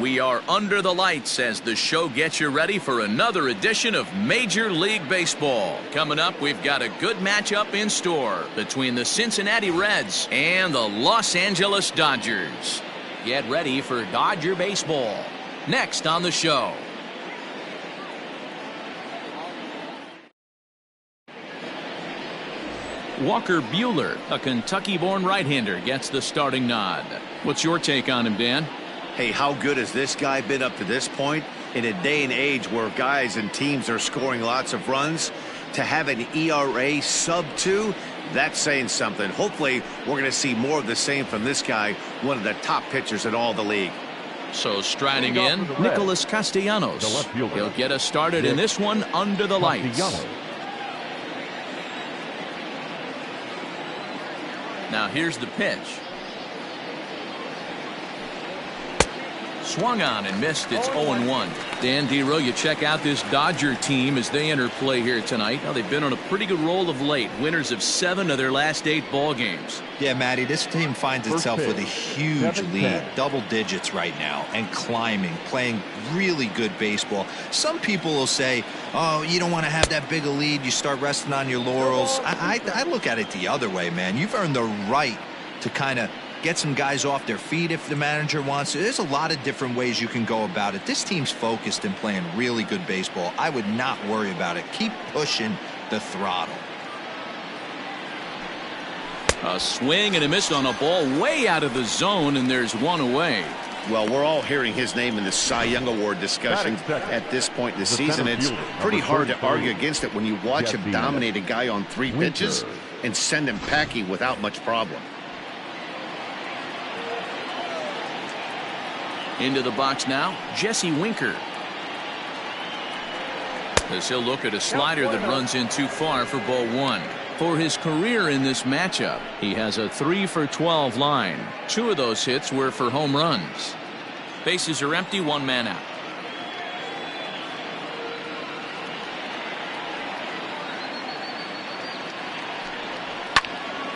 We are under the lights as the show gets you ready for another edition of Major League Baseball. Coming up, we've got a good matchup in store between the Cincinnati Reds and the Los Angeles Dodgers. Get ready for Dodger baseball. Next on the show. Walker Buehler, a Kentucky-born right-hander, gets the starting nod. What's your take on him, Dan? Hey, how good has this guy been up to this point? In a day and age where guys and teams are scoring lots of runs, to have an ERA sub-2, that's saying something. Hopefully, we're going to see more of the same from this guy, one of the top pitchers in all the league. So striding in, Nicholas Castellanos. He'll get us started in this one under the lights. Now here's the pitch. Swung on and missed. It's 0-1. Dan Dero, you check out this Dodger team as they enter play here tonight. Now they've been on a pretty good roll of late. Winners of 7 of their last 8 ball games. Yeah, Matty, this team finds itself with a huge lead, double digits right now, and climbing, playing really good baseball. Some people will say, oh, you don't want to have that big a lead. You start resting on your laurels. I look at it the other way, man. You've earned the right to kind of get some guys off their feet if the manager wants to. There's a lot of different ways you can go about it. This team's focused and playing really good baseball. I would not worry about it. Keep pushing the throttle. A swing and a miss on a ball way out of the zone, and there's one away. Well, we're all hearing his name in the Cy Young Award discussion at this point in the season. It's pretty hard to argue against it when you watch him dominate a guy on 3 pitches and send him packing without much problem. Into the box now, Jesse Winker. As he'll look at a slider that runs in too far for ball 1. For his career in this matchup, he has a 3-for-12 line. 2 of those hits were for home runs. Bases are empty, 1 man out.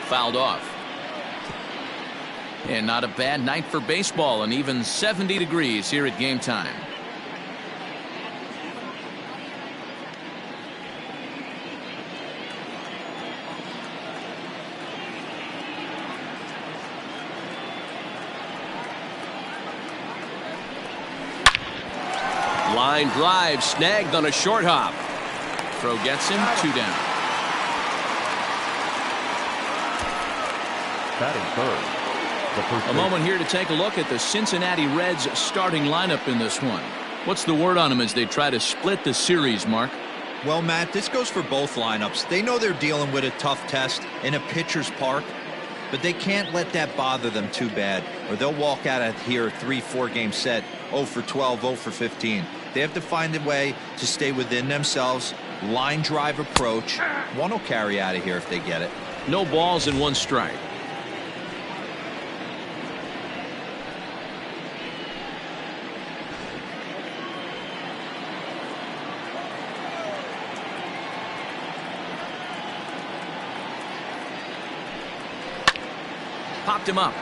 Fouled off. And not a bad night for baseball, and even 70 degrees here at game time. Line drive snagged on a short hop. Throw gets him, 2 down. Batting third. A moment here to take a look at the Cincinnati Reds starting lineup in this one. What's the word on them as they try to split the series, Mark? Well, Matt, this goes for both lineups. They know they're dealing with a tough test in a pitcher's park, but they can't let that bother them too bad, or they'll walk out of here 3-4 game set 0-for-12, 0-for-15. They have to find a way to stay within themselves. Line drive approach. One will carry out of here if they get it. No balls and 1 strike. Popped him up.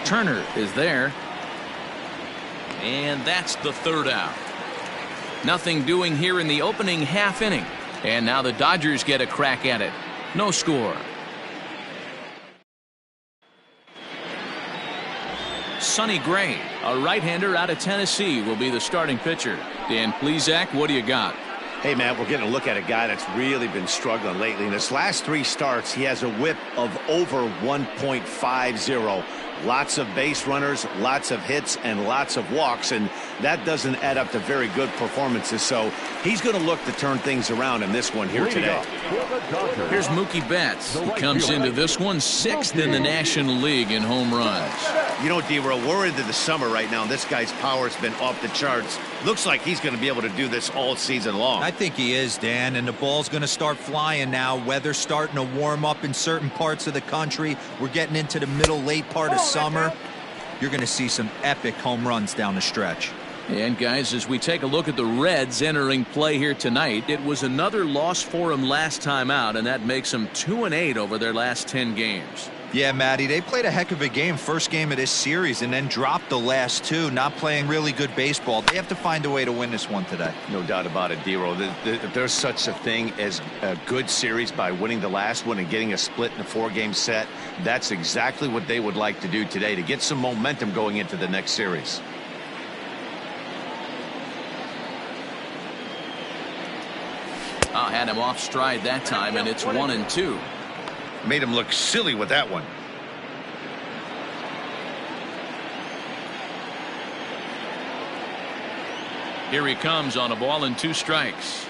Turner is there. And that's the 3rd out. Nothing doing here in the opening half inning. And now the Dodgers get a crack at it. No score. Sonny Gray, a right-hander out of Tennessee, will be the starting pitcher. Dan Plesac, what do you got? Hey, man, we're getting a look at a guy that's really been struggling lately. In his last 3 starts, he has a whip of over 1.50. Lots of base runners, lots of hits, and lots of walks, and that doesn't add up to very good performances. So he's going to look to turn things around in this one here today. Here's Mookie Betts. He comes into this one 6th in the National League in home runs. You know, D-Row, we're into the summer right now, and this guy's power has been off the charts. Looks like he's going to be able to do this all season long. I think he is, Dan, and the ball's going to start flying now. Weather's starting to warm up in certain parts of the country. We're getting into the middle, late part of summer. You're going to see some epic home runs down the stretch. And guys, as we take a look at the Reds entering play here tonight, it was another loss for them last time out, and that makes them 2-8 over their last 10 games. Yeah, Matty, they played a heck of a game, first game of this series, and then dropped the last two, not playing really good baseball. They have to find a way to win this one today. No doubt about it, D-Roll. There's such a thing as a good series by winning the last one and getting a split in a 4-game set. That's exactly what they would like to do today to get some momentum going into the next series. Had him off stride that time, and it's 1-2. Made him look silly with that one. Here he comes on a ball and 2 strikes.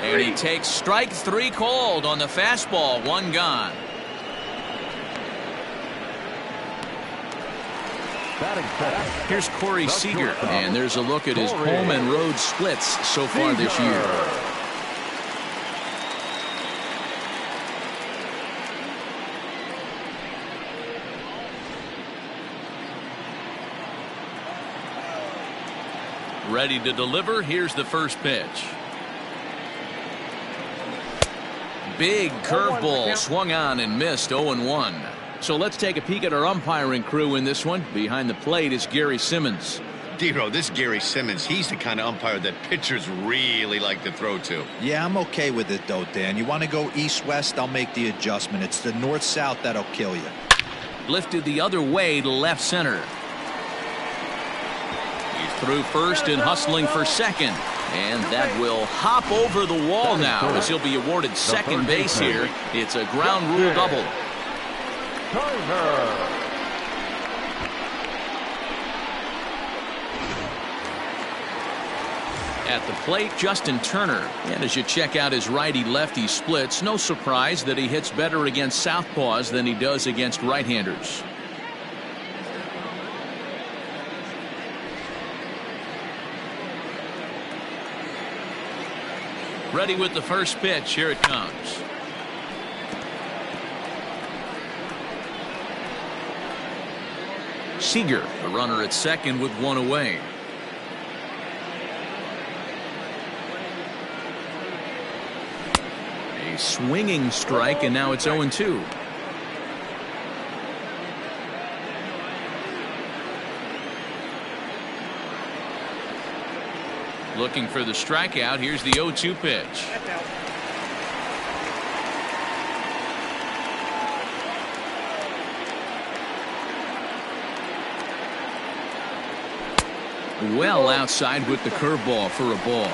And he takes strike 3 called on the fastball. 1 gone. Here's Corey Seager, and there's a look at his home and road splits so far this year. Ready to deliver. Here's the first pitch. Big curveball swung on and missed. 0-1. So let's take a peek at our umpiring crew in this one. Behind the plate is Gary Simmons. D-Roll, this Gary Simmons, he's the kind of umpire that pitchers really like to throw to. Yeah, I'm okay with it, though, Dan. You want to go east-west, I'll make the adjustment. It's the north-south that'll kill you. Lifted the other way to left center. He's through first and hustling for second. And that will hop over the wall now as he'll be awarded second base here. It's a ground rule double. At the plate, Justin Turner. And as you check out his righty-lefty splits, no surprise that he hits better against southpaws than he does against right-handers. Ready with the first pitch. Here it comes. Seager, a runner at second with 1 away. A swinging strike, and now it's 0-2. Looking for the strikeout. Here's the 0-2 pitch. Well outside with the curveball for a ball.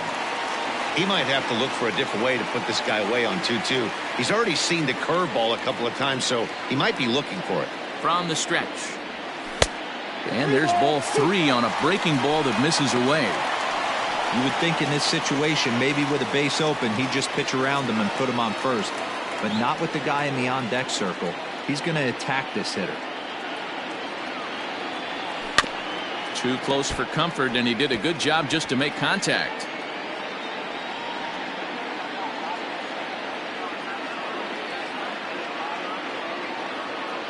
He might have to look for a different way to put this guy away on 2-2. He's already seen the curveball a couple of times, so he might be looking for it. From the stretch. And there's ball 3 on a breaking ball that misses away. You would think in this situation, maybe with a base open, he'd just pitch around him and put him on first. But not with the guy in the on-deck circle. He's going to attack this hitter. Too close for comfort, and he did a good job just to make contact.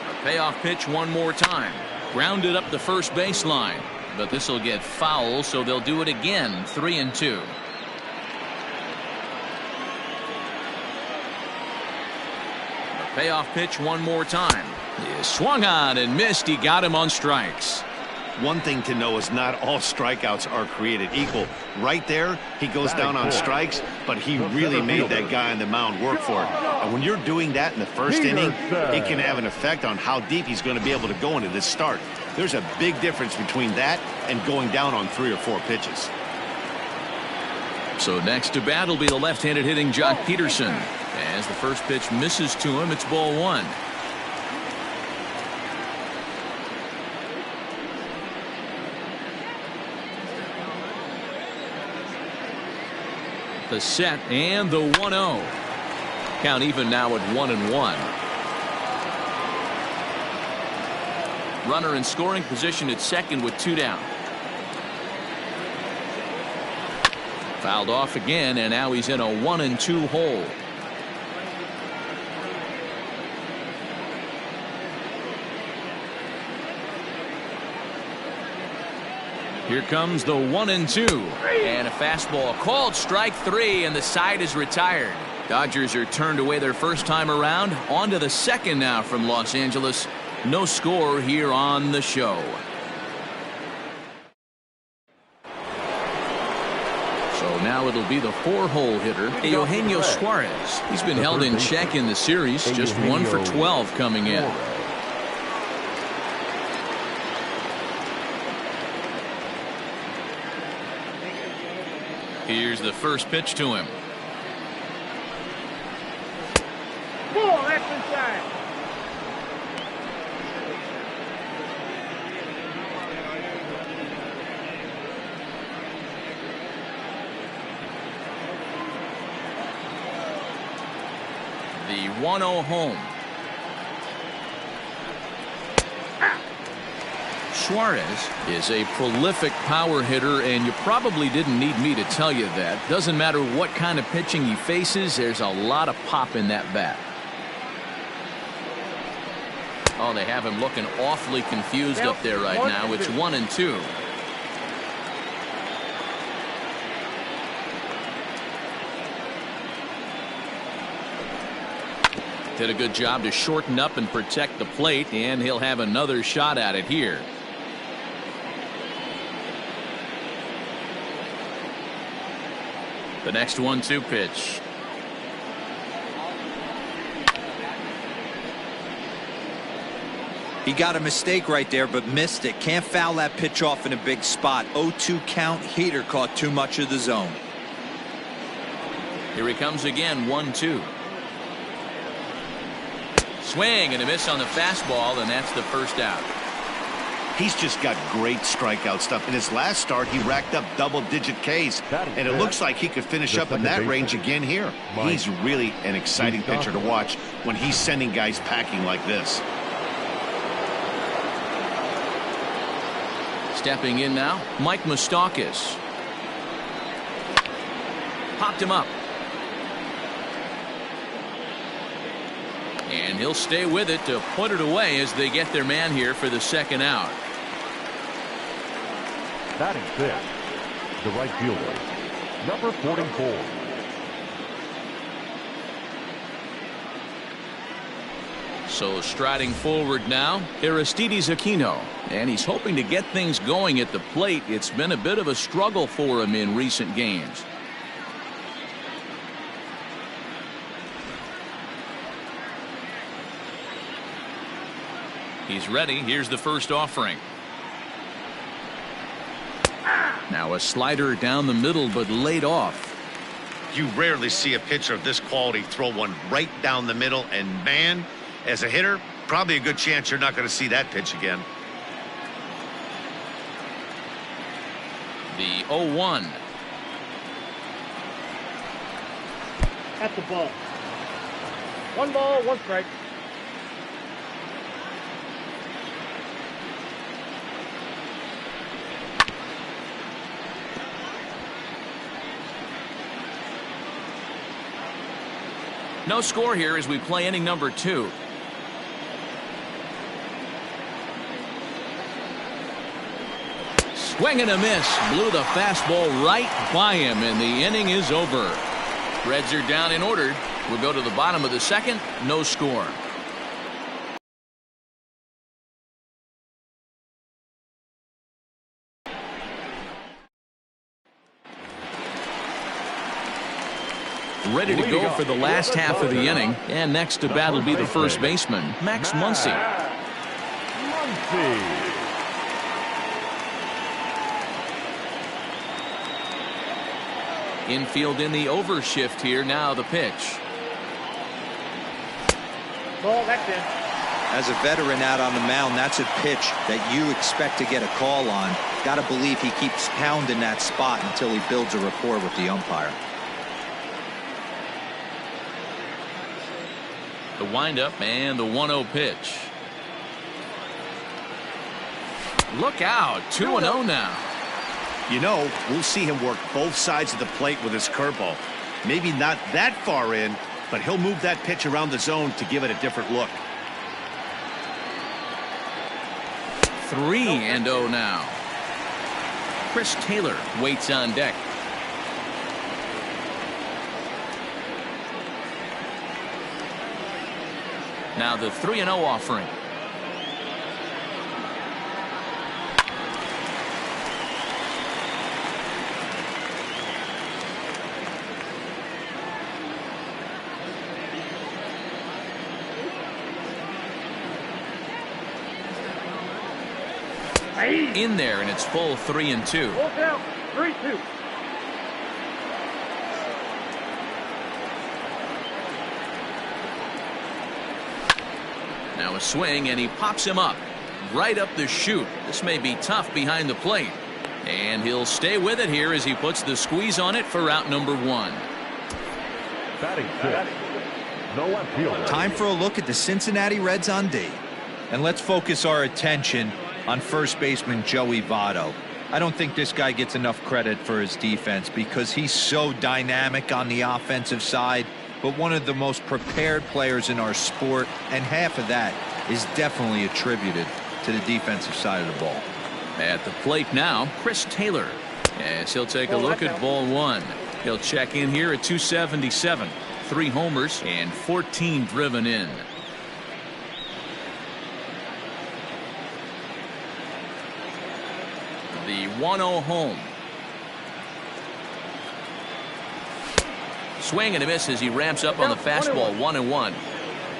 A payoff pitch one more time. Grounded up the first baseline. But this will get foul, so they'll do it again. 3-2. A payoff pitch one more time. He swung on and missed. He got him on strikes. One thing to know is not all strikeouts are created equal. Right there, he goes down on strikes, but he really made that guy on the mound work for it. And when you're doing that in the first inning, it can have an effect on how deep he's going to be able to go into this start. There's a big difference between that and going down on 3 or 4 pitches. So next to bat will be the left-handed hitting Jock Peterson. As the first pitch misses to him, it's ball 1. The set and the 1-0. Count even now at 1-1. Runner in scoring position at second with 2 down. Fouled off again, and now he's in a 1-2 hole. Here comes the 1-2, and a fastball called strike 3, and the side is retired. Dodgers are turned away their first time around. On to the second now from Los Angeles. No score here on the show. So now it'll be the 4-hole hitter, Eugenio Suarez. He's been held in check in the series, just 1 for 12 coming in. Here's the first pitch to him. Ball, that's inside. The 1-0 home. Suarez is a prolific power hitter, and you probably didn't need me to tell you that. Doesn't matter what kind of pitching he faces, there's a lot of pop in that bat. Oh, they have him looking awfully confused up there right now. It's 1-2. Did a good job to shorten up and protect the plate, and he'll have another shot at it here. The next 1-2 pitch. He got a mistake right there, but missed it. Can't foul that pitch off in a big spot. 0-2 count. Heater caught too much of the zone. Here he comes again. 1-2. Swing and a miss on the fastball, and that's the first out. He's just got great strikeout stuff. In his last start, he racked up double-digit Ks, and it looks like he could finish up in that range again here. He's really an exciting pitcher to watch when he's sending guys packing like this. Stepping in now, Mike Moustakas. Popped him up. And he'll stay with it to put it away as they get their man here for the second out. Batting fifth, the right fielder, number 44. So striding forward now, Aristides Aquino, and he's hoping to get things going at the plate. It's been a bit of a struggle for him in recent games. He's ready. Here's the first offering. Now a slider down the middle, but laid off. You rarely see a pitcher of this quality throw one right down the middle, and man, as a hitter, probably a good chance you're not going to see that pitch again. The 0-1. At the ball. 1 ball, 1 strike. No score here as we play inning number 2. Swing and a miss. Blew the fastball right by him, and the inning is over. Reds are down and ordered. We'll go to the bottom of the second. No score. Ready to go for the last half of the inning. And next to bat will be the first baseman, Max Muncy. Infield in the over shift here. Now the pitch. Ball, that's in. As a veteran out on the mound, that's a pitch that you expect to get a call on. Got to believe he keeps pounding that spot until he builds a rapport with the umpire. The windup and the 1-0 pitch. Look out. 2-0 now. You know, we'll see him work both sides of the plate with his curveball. Maybe not that far in, but he'll move that pitch around the zone to give it a different look. 3-0 now. Chris Taylor waits on deck. Now the 3-0 offering. In there, and it's full 3-2. Full count, 3-2. Now a swing, and he pops him up right up the chute. This may be tough behind the plate, and he'll stay with it here as he puts the squeeze on it for out number 1. Batting fifth. No left fielder. Time for a look at the Cincinnati Reds on D. And let's focus our attention on first baseman Joey Votto. I don't think this guy gets enough credit for his defense because he's so dynamic on the offensive side, but one of the most prepared players in our sport, and half of that is definitely attributed to the defensive side of the ball. At the plate now, Chris Taylor, as he'll take a look at ball 1. He'll check in here at 277, 3 homers and 14 driven in. The 1-0 home. Swing and a miss as he ramps up on the fastball. 1-1.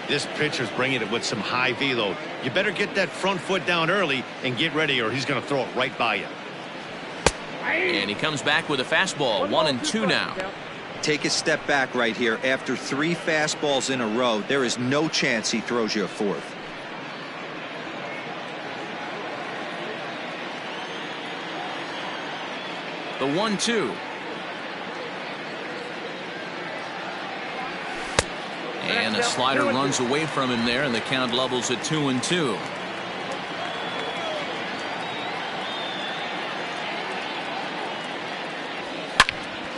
This pitcher's bringing it with some high velo. You better get that front foot down early and get ready, or he's going to throw it right by you. And he comes back with a fastball. 1-2 now. Take a step back right here. After 3 fastballs in a row, there is no chance he throws you a 4th. The 1-2. And the slider runs away from him there, and the count levels at 2-2.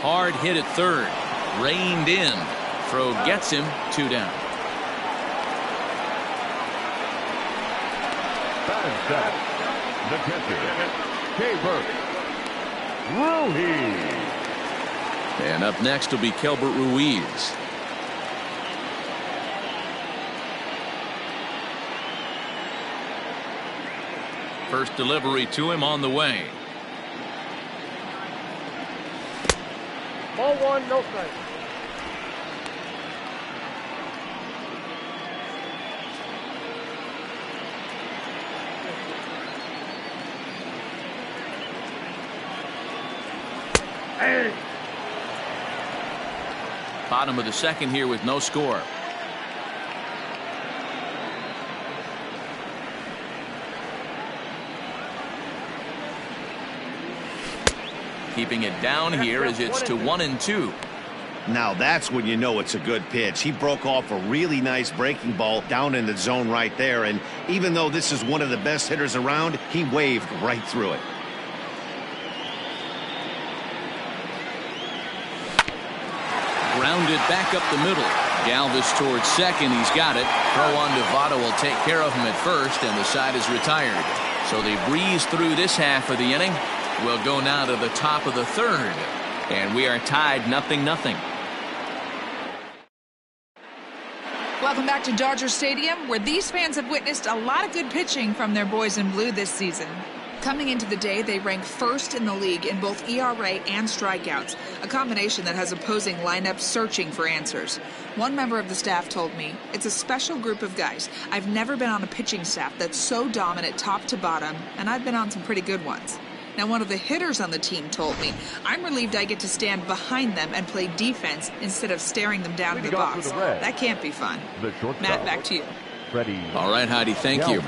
Hard hit at third. Reined in. Throw gets him. 2 down. Batting seventh. The catcher, K-Bert Ruiz. And up next will be Kelbert Ruiz. First delivery to him on the way. Ball 1, no strike. Hey. Bottom of the second here with no score. Keeping it down here as it's to 1-2. Now that's when you know it's a good pitch. He broke off a really nice breaking ball down in the zone right there, and even though this is one of the best hitters around, he waved right through it. Grounded back up the middle. Galvis towards second. He's got it. Throw on to Votto will take care of him at first, and the side is retired. So they breeze through this half of the inning. We'll go now to the top of the third, and we are tied 0-0. Welcome back to Dodger Stadium, where these fans have witnessed a lot of good pitching from their boys in blue this season. Coming into the day, they rank first in the league in both ERA and strikeouts, a combination that has opposing lineups searching for answers. One member of the staff told me, "It's a special group of guys. I've never been on a pitching staff that's so dominant top to bottom, and I've been on some pretty good ones." Now, one of the hitters on the team told me, "I'm relieved I get to stand behind them and play defense instead of staring them down in the box. That can't be fun." Matt, back to you. Freddie. All right, Heidi, thank you.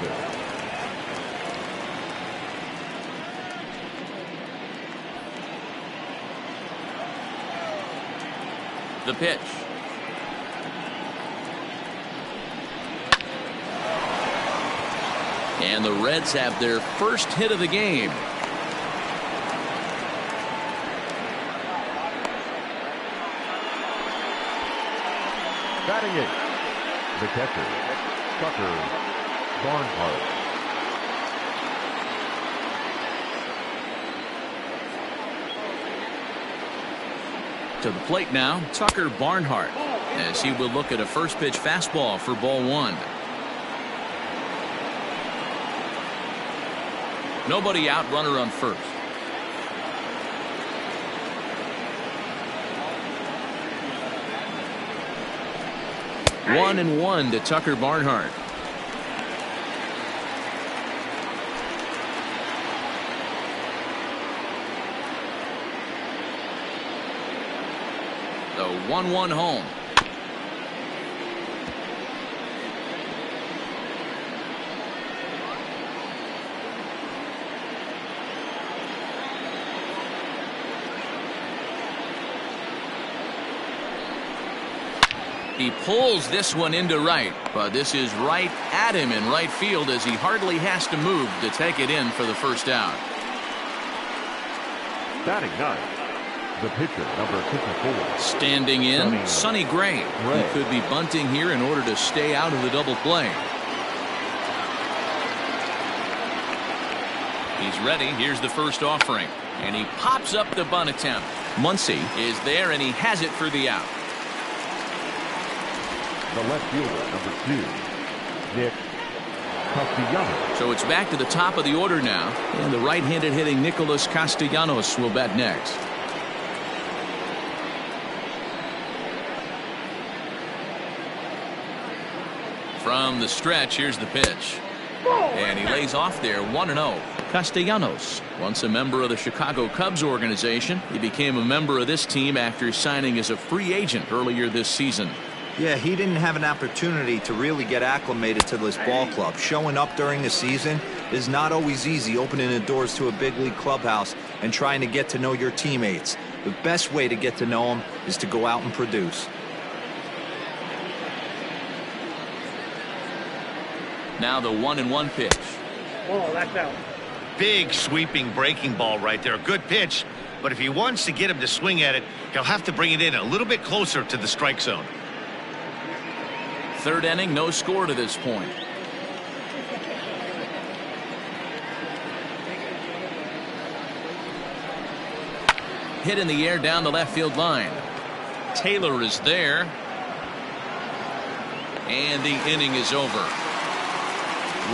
The pitch. And the Reds have their first hit of the game. Batting it, the catcher, Tucker Barnhart. To the plate now, Tucker Barnhart, as he will look at a first pitch fastball for ball 1. Nobody out, runner on first. One and one to Tucker Barnhart. The 1-1 home. He pulls this one into right, but this is right at him in right field as he hardly has to move to take it in for the first out. Batting ninth, the pitcher, number 54. Standing in, Sonny Gray. He could be bunting here in order to stay out of the double play. He's ready. Here's the first offering, and he pops up the bunt attempt. Muncy is there, and he has it for the out. The left fielder, number 2, Nick Castellanos. So it's back to the top of the order now, and the right-handed hitting Nicholas Castellanos will bat next. From the stretch, here's the pitch. And he lays off there, 1-0. Castellanos, once a member of the Chicago Cubs organization, he became a member of this team after signing as a free agent earlier this season. Yeah, he didn't have an opportunity to really get acclimated to this ball club. Showing up during the season is not always easy, opening the doors to a big league clubhouse and trying to get to know your teammates. The best way to get to know them is to go out and produce. Now the 1-1 pitch. Oh, that's out. Big sweeping breaking ball right there. A good pitch, but if he wants to get him to swing at it, he'll have to bring it in a little bit closer to the strike zone. Third inning, no score to this point. Hit in the air down the left field line. Taylor is there. And the inning is over.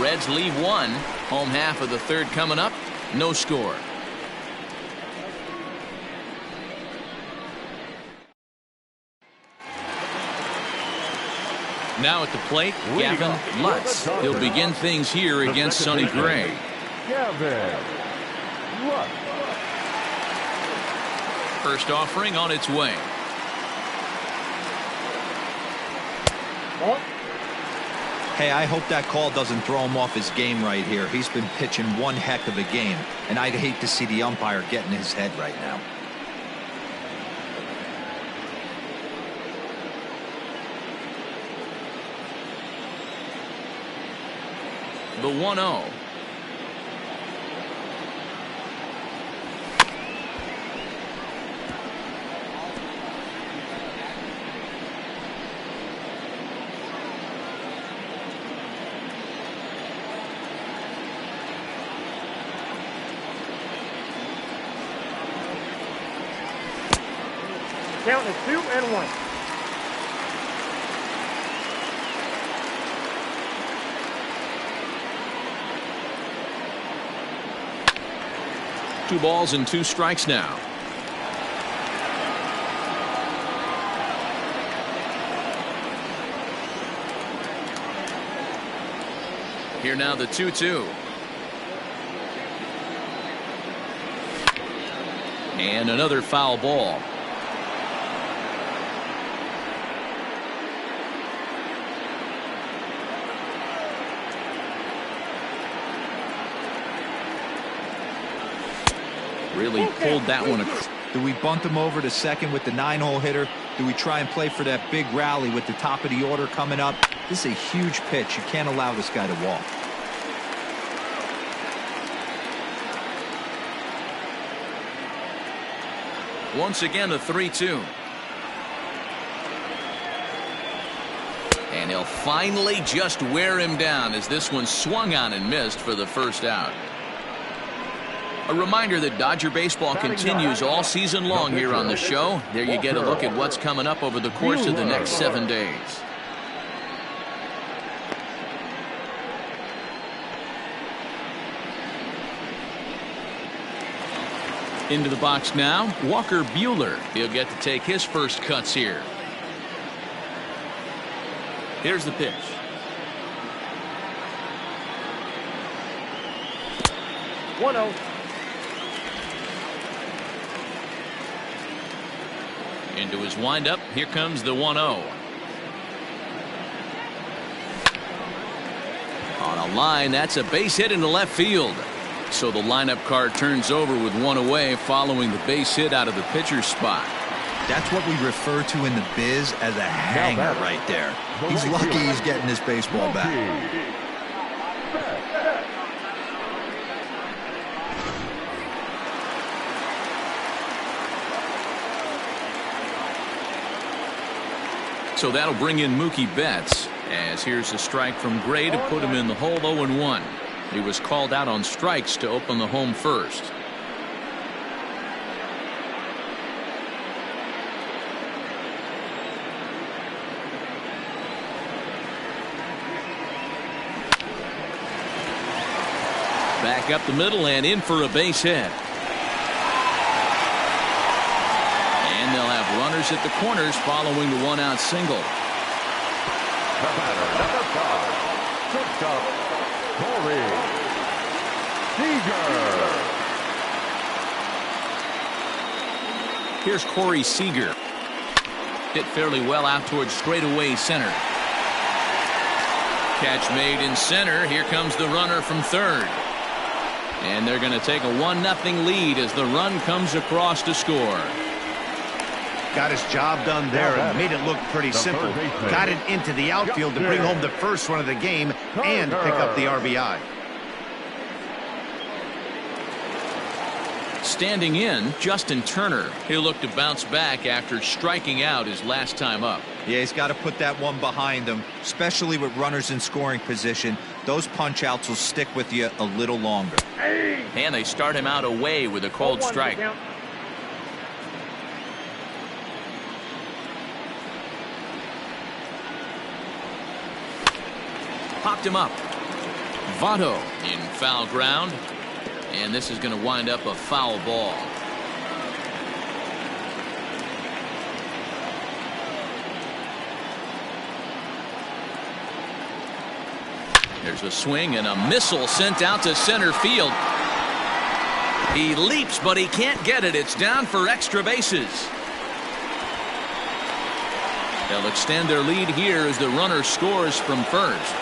Reds leave one. Home half of the third coming up. No score. Now at the plate, Gavin Lutz. He'll begin things here against Sonny Gray. Gavin Lutz. First offering on its way. Hey, I hope that call doesn't throw him off his game right here. He's been pitching one heck of a game, and I'd hate to see the umpire get in his head right now. The 1-0. Count is 2-1. Two balls and two strikes now. Here now the 2-2. And another foul ball. Really pulled that one across. Do we bunt him over to second with the 9-hole hitter? Do we try and play for that big rally with the top of the order coming up? This is a huge pitch. You can't allow this guy to walk. Once again a 3-2. And he'll finally just wear him down as this one swung on and missed for the first out. A reminder that Dodger baseball continues all season long here on the show. There you get a look at what's coming up over the course of the next 7 days. Into the box now, Walker Buehler. He'll get to take his first cuts here. Here's the pitch. One out. Into his windup. Here comes the 1-0. On a line, that's a base hit into left field. So the lineup card turns over with one away following the base hit out of the pitcher's spot. That's what we refer to in the biz as a hanger right there. He's lucky he's getting his baseball back. So that'll bring in Mookie Betts, as here's a strike from Gray to put him in the hole. 0-1. He was called out on strikes to open the home first. Back up the middle and in for a base hit. And they'll have runners at the corners following the one-out single. The batter, number 5, shortstop, Corey Seager. Here's Corey Seager. Hit fairly well out towards straightaway center. Catch made in center. Here comes the runner from third. And they're going to take a 1-0 lead as the run comes across to score. Got his job done there and made it look pretty simple. Got it into the outfield to bring home the first run of the game and pick up the RBI. Standing in, Justin Turner. He'll look to bounce back after striking out his last time up. Yeah, he's got to put that one behind him, especially with runners in scoring position. Those punch outs will stick with you a little longer. And they start him out away with a cold strike. Popped him up. Votto in foul ground. And this is going to wind up a foul ball. There's a swing and a missile sent out to center field. He leaps, but he can't get it. It's down for extra bases. They'll extend their lead here as the runner scores from first.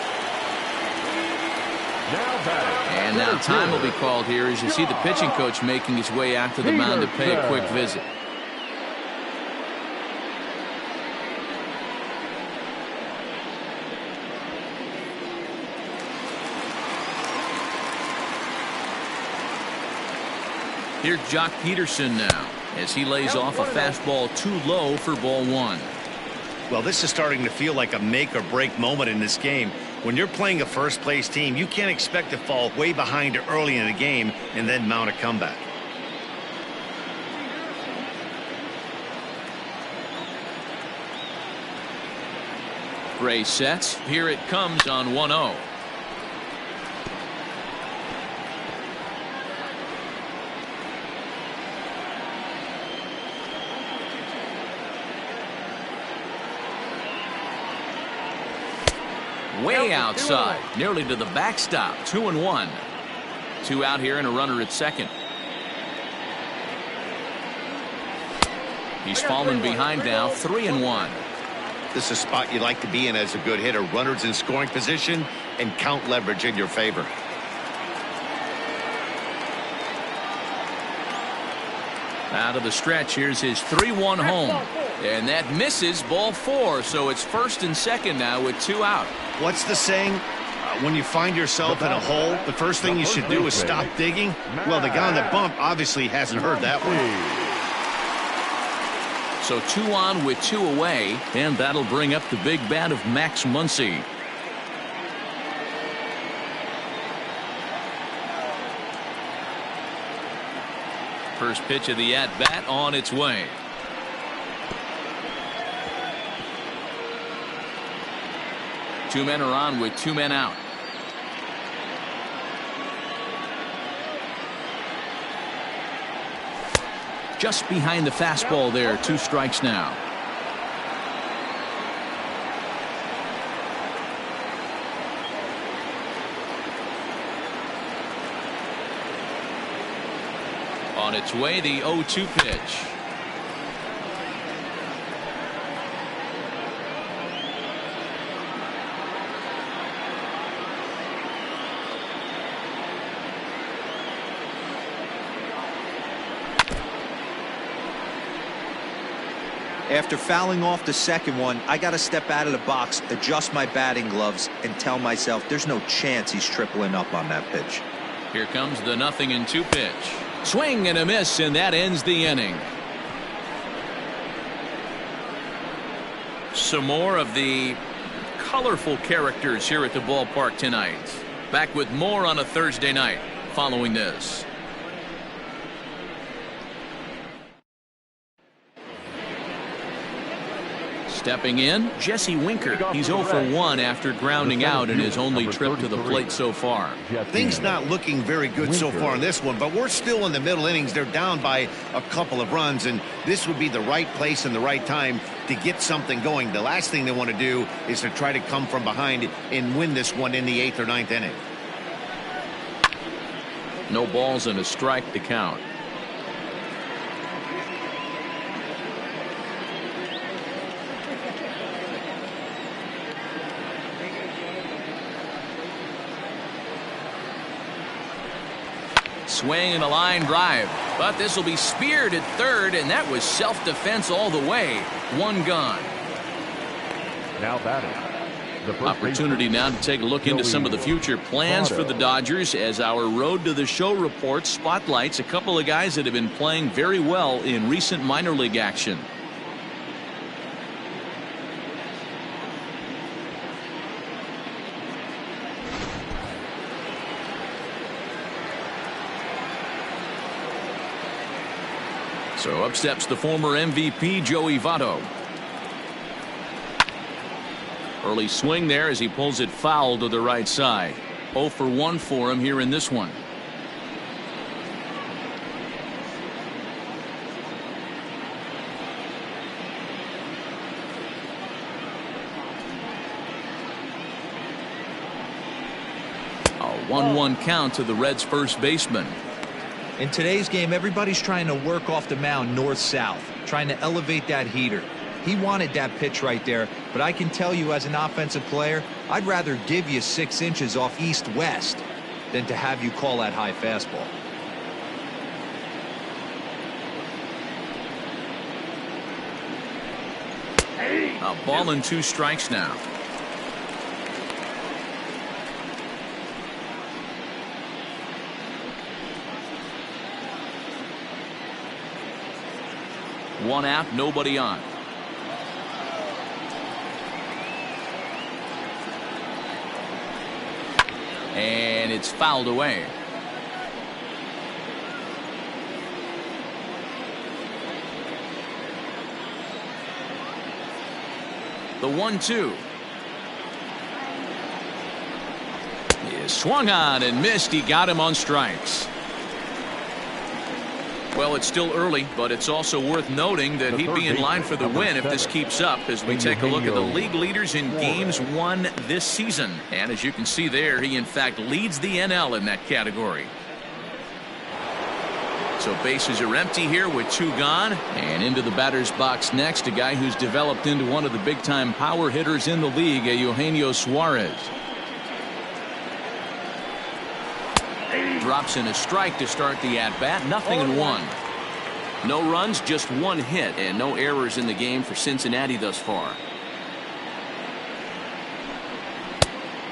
And now time will be called here as you see the pitching coach making his way out to the mound to pay a quick visit. Here's Jock Peterson now as he lays off a fastball too low for ball 1. Well, this is starting to feel like a make or break moment in this game. When you're playing a first place team, you can't expect to fall way behind early in the game and then mount a comeback. Gray sets. Here it comes on 1-0. Way outside, nearly to the backstop. 2-1. 2 out here and a runner at second. He's fallen behind now. 3-1. This is a spot you like to be in as a good hitter. Runners in scoring position and count leverage in your favor. Out of the stretch, here's his 3-1 home. And that misses, ball 4. So it's first and second now with 2 out. What's the saying? When you find yourself in a hole, the first thing you should do is stop digging. Well, the guy on the bump obviously hasn't heard that one. So 2 on with 2 away, and that'll bring up the big bat of Max Muncy. First pitch of the at-bat on its way. Two men are on with 2 men out. Just behind the fastball there. 2 strikes now. On its way, the 0-2 pitch. After fouling off the second one, I got to step out of the box, adjust my batting gloves, and tell myself there's no chance he's tripling up on that pitch. Here comes the 0-2 pitch. Swing and a miss, and that ends the inning. Some more of the colorful characters here at the ballpark tonight. Back with more on a Thursday night following this. Stepping in, Jesse Winker. He's 0 for 1 after grounding out in his only trip to the plate so far. Things not looking very good so far in this one, but we're still in the middle innings. They're down by a couple of runs, and this would be the right place and the right time to get something going. The last thing they want to do is to try to come from behind and win this one in the 8th or 9th inning. No balls and a strike to count. Swing and a line drive, but this will be speared at third, and that was self-defense all the way. 1 gone. Now batting. Opportunity now to take a look into some of the future plans for the Dodgers as our Road to the Show report spotlights a couple of guys that have been playing very well in recent minor league action. So up steps the former MVP Joey Votto. Early swing there as he pulls it foul to the right side. 0 for 1 for him here in this one. A 1-1 count to the Reds' first baseman. In today's game, everybody's trying to work off the mound north-south, trying to elevate that heater. He wanted that pitch right there, but I can tell you as an offensive player, I'd rather give you 6 inches off east-west than to have you call that high fastball. A ball and 2 strikes now. One out, nobody on. And it's fouled away. The 1-2. He swung on and missed. He got him on strikes. Well, it's still early, but it's also worth noting that he'd be in line for the win if this keeps up as we take a look at the league leaders in games won this season. And as you can see there, he in fact leads the NL in that category. So bases are empty here with 2 gone. And into the batter's box next, a guy who's developed into one of the big-time power hitters in the league, Eugenio Suarez. Drops in a strike to start the at-bat. 0-1. No runs, just 1 hit, and no errors in the game for Cincinnati thus far.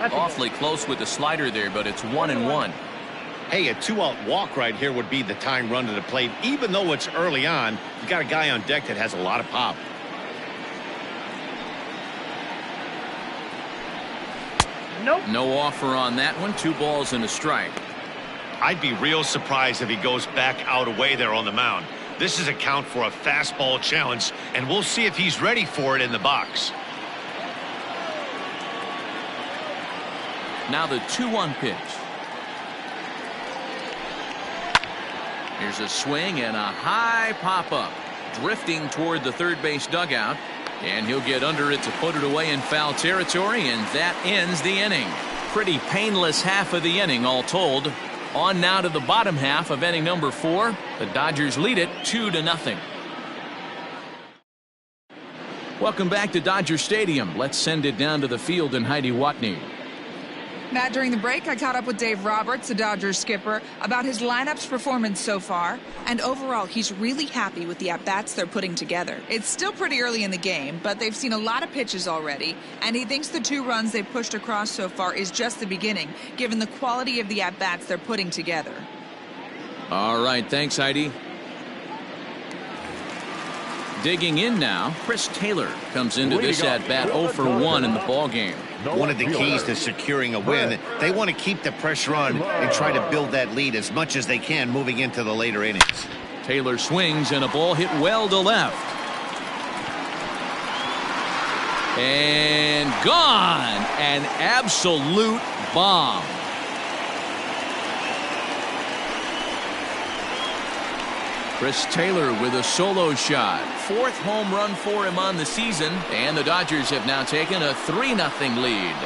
Awfully close with the slider there, but it's 1-1. Hey, a 2-out walk right here would be the tying run to the plate. Even though it's early on, you got a guy on deck that has a lot of pop. Nope. No offer on that one. 2 balls and a strike. I'd be real surprised if he goes back out away there on the mound. This is a count for a fastball challenge, and we'll see if he's ready for it in the box. Now the 2-1 pitch. Here's a swing and a high pop-up. Drifting toward the third base dugout. And he'll get under it to put it away in foul territory, and that ends the inning. Pretty painless half of the inning all told. On now to the bottom half of inning number 4. The Dodgers lead it 2-0. Welcome back to Dodger Stadium. Let's send it down to the field and Heidi Watney. Matt, during the break, I caught up with Dave Roberts, the Dodgers skipper, about his lineup's performance so far. And overall, he's really happy with the at-bats they're putting together. It's still pretty early in the game, but they've seen a lot of pitches already. And he thinks the 2 runs they've pushed across so far is just the beginning, given the quality of the at-bats they're putting together. All right, thanks, Heidi. Digging in now, Chris Taylor comes into this at-bat 0 for 1 in the ballgame. One of the keys to securing a win, they want to keep the pressure on and try to build that lead as much as they can moving into the later innings. Taylor swings and a ball hit well to left. And gone. An absolute bomb. Chris Taylor with a solo shot. 4th home run for him on the season. And the Dodgers have now taken a 3-0 lead.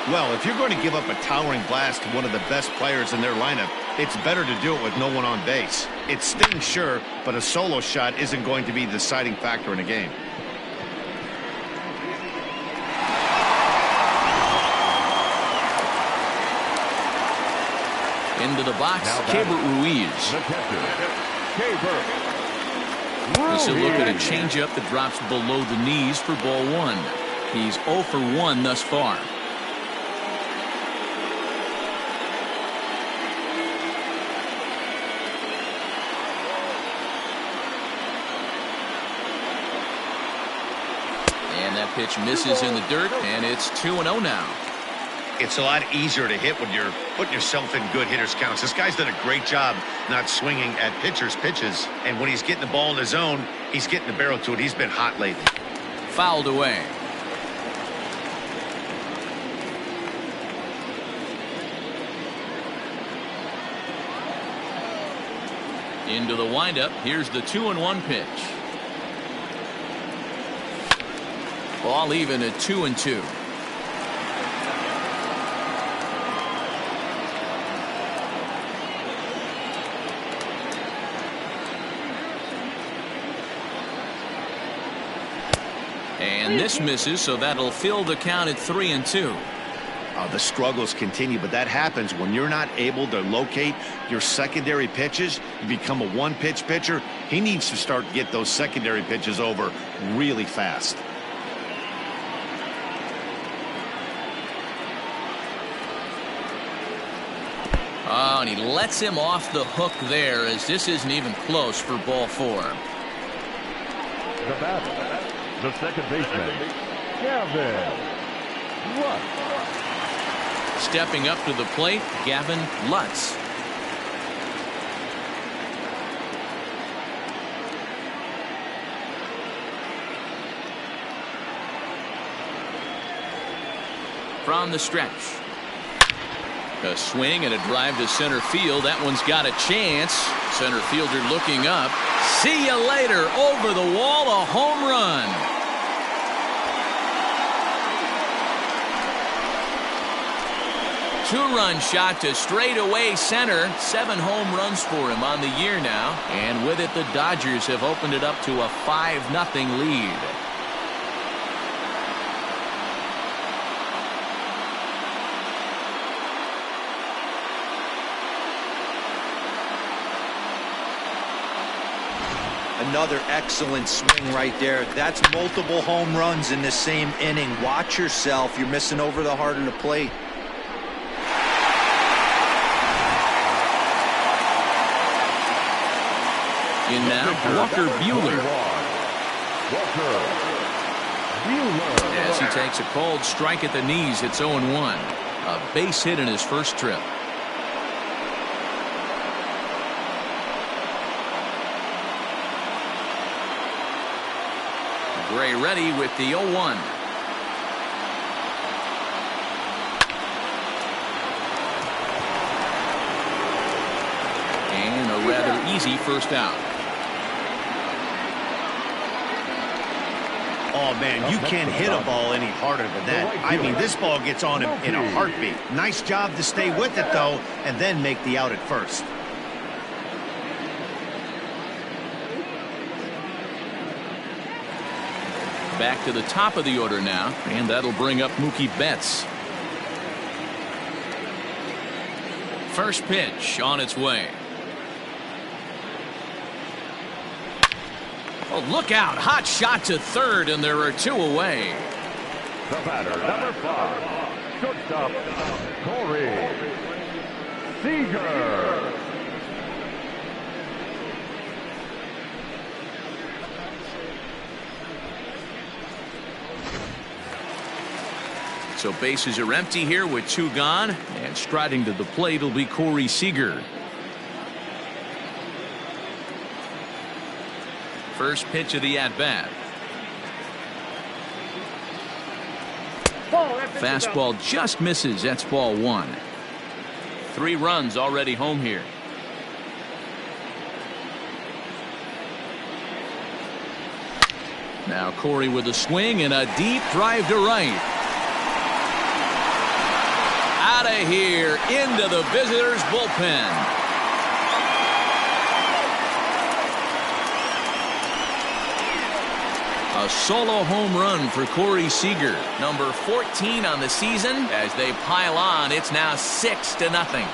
Well, if you're going to give up a towering blast to one of the best players in their lineup, it's better to do it with no one on base. It stings, sure, but a solo shot isn't going to be the deciding factor in a game. Into the box, Keibert Ruiz. This will look at a changeup that drops below the knees for ball 1. He's 0 for 1 thus far. And that pitch misses in the dirt, and it's 2-0 now. It's a lot easier to hit when you're putting yourself in good hitters' counts. This guy's done a great job not swinging at pitchers' pitches. And when he's getting the ball in his zone, he's getting the barrel to it. He's been hot lately. Fouled away. Into the windup. Here's the 2-1 pitch. Ball even at 2-2. And this misses, so that'll fill the count at 3-2. The struggles continue, but that happens when you're not able to locate your secondary pitches. You become a one-pitch pitcher. He needs to start to get those secondary pitches over really fast. Oh, and he lets him off the hook there, as this isn't even close for ball 4. The batter, the second baseman, Gavin Lutz. Stepping up to the plate, Gavin Lutz. From the stretch. A swing and a drive to center field. That one's got a chance. Center fielder looking up. See you later. Over the wall, a home run. Two-run shot to straightaway center. 7 home runs for him on the year now. And with it, the Dodgers have opened it up to a 5-0 lead. Another excellent swing right there. That's multiple home runs in the same inning. Watch yourself. You're missing over the heart of the plate. In now, Walker Buehler. As he takes a cold strike at the knees, it's 0-1. A base hit in his first trip. Gray ready with the 0-1. And a rather easy first out. Oh, man, you can't hit a ball any harder than that. I mean, this ball gets on him in a heartbeat. Nice job to stay with it, though, and then make the out at first. Back to the top of the order now, and that'll bring up Mookie Betts. First pitch on its way. Oh, look out. Hot shot to third, and there are 2 away. The batter, number 5, shortstop, Corey Seager. So bases are empty here with 2 gone, and striding to the plate will be Corey Seager. First pitch of the at-bat. Fastball just misses. That's ball 1. 3 runs already home here. Now Corey with a swing and a deep drive to right. Out of here into the visitors' bullpen. A solo home run for Corey Seager, number 14 on the season. As they pile on, it's now 6-0.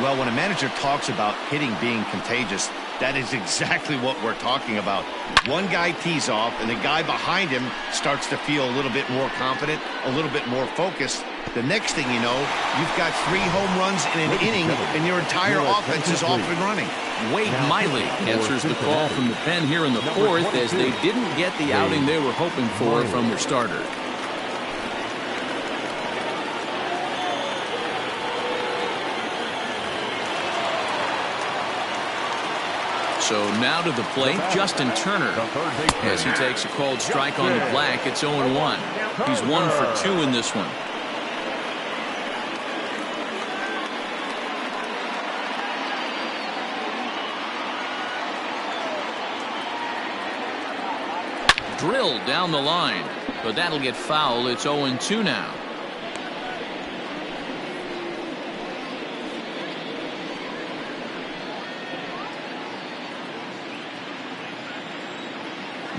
Well, when a manager talks about hitting being contagious, that is exactly what we're talking about. One guy tees off, and the guy behind him starts to feel a little bit more confident, a little bit more focused. The next thing you know, you've got 3 home runs in an inning, and your entire offense is off and running. Wade Miley answers the call from the pen here in the 4th, as they didn't get the outing they were hoping for from their starter. So now to the plate, Justin Turner. As he takes a called strike on the black, it's 0-1. He's 1 for 2 in this one. Drilled down the line, but that'll get foul. It's 0-2 now.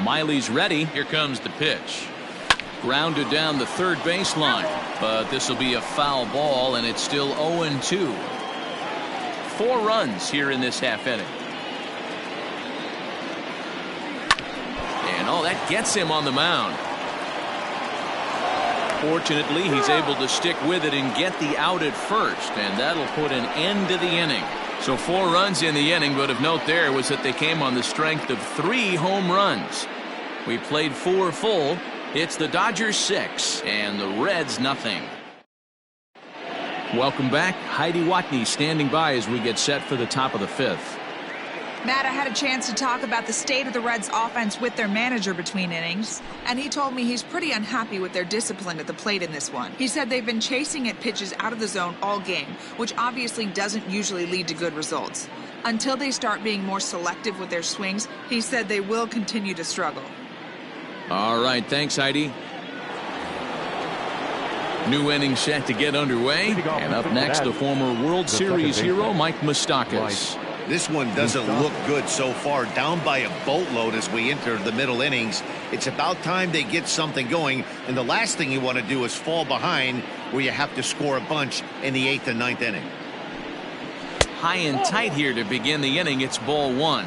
Miley's ready. Here comes the pitch. Grounded down the third baseline, but this will be a foul ball, and it's still 0-2. 4 runs here in this half inning. And oh, that gets him on the mound. Fortunately, he's able to stick with it and get the out at first, and that'll put an end to the inning. So 4 runs in the inning, but of note there was that they came on the strength of 3 home runs. We played 4 full. It's the Dodgers 6 and the Reds nothing. Welcome back. Heidi Watney standing by as we get set for the top of the 5th. Matt, I had a chance to talk about the state of the Reds offense with their manager between innings, and he told me he's pretty unhappy with their discipline at the plate in this one. He said they've been chasing at pitches out of the zone all game, which obviously doesn't usually lead to good results. Until they start being more selective with their swings, he said they will continue to struggle. All right, thanks, Heidi. New inning set to get underway, and up next, the former World Series hero, Mike Moustakas. This one doesn't look good so far. Down by a boatload as we enter the middle innings. It's about time they get something going, and the last thing you want to do is fall behind where you have to score a bunch in the 8th and 9th inning. High and tight here to begin the inning. It's ball 1.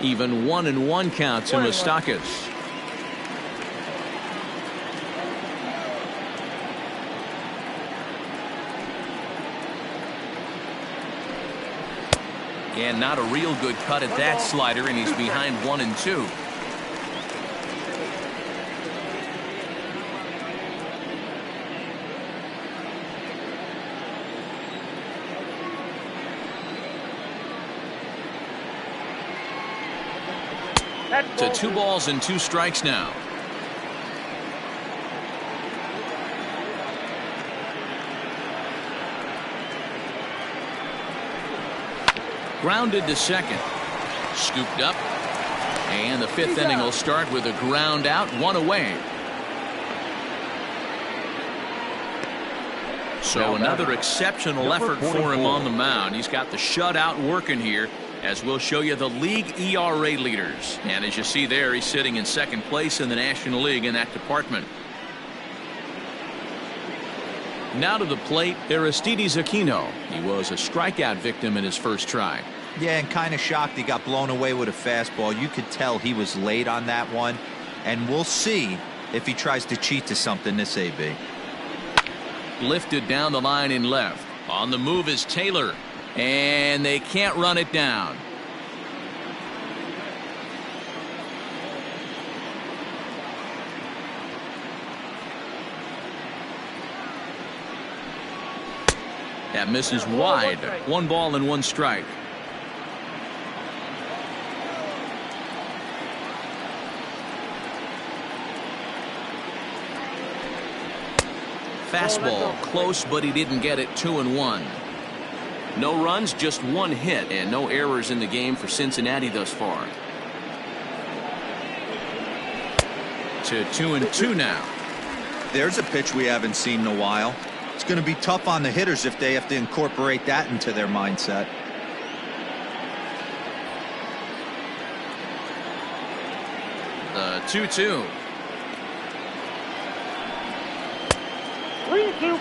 Even 1-1 count to Moustakas. And not a real good cut at that slider, and he's behind 1-2. To 2 balls and 2 strikes now. Grounded to second. Scooped up. And the 5th inning will start with a ground out, 1 away. So another exceptional effort for him on the mound. He's got the shutout working here, as we'll show you the league ERA leaders. And as you see there, he's sitting in 2nd place in the National League in that department. Now to the plate, Aristides Aquino. He was a strikeout victim in his first try. Yeah, and kind of shocked he got blown away with a fastball. You could tell he was late on that one. And we'll see if he tries to cheat to something this AB. Lifted down the line in left. On the move is Taylor. And they can't run it down. That misses wide. 1 ball and 1 strike. Fastball close, but he didn't get it. 2-1. No runs, just 1 hit, and no errors in the game for Cincinnati thus far. To 2-2 now. There's a pitch we haven't seen in a while. It's going to be tough on the hitters if they have to incorporate that into their mindset. The 2-2. 3-2.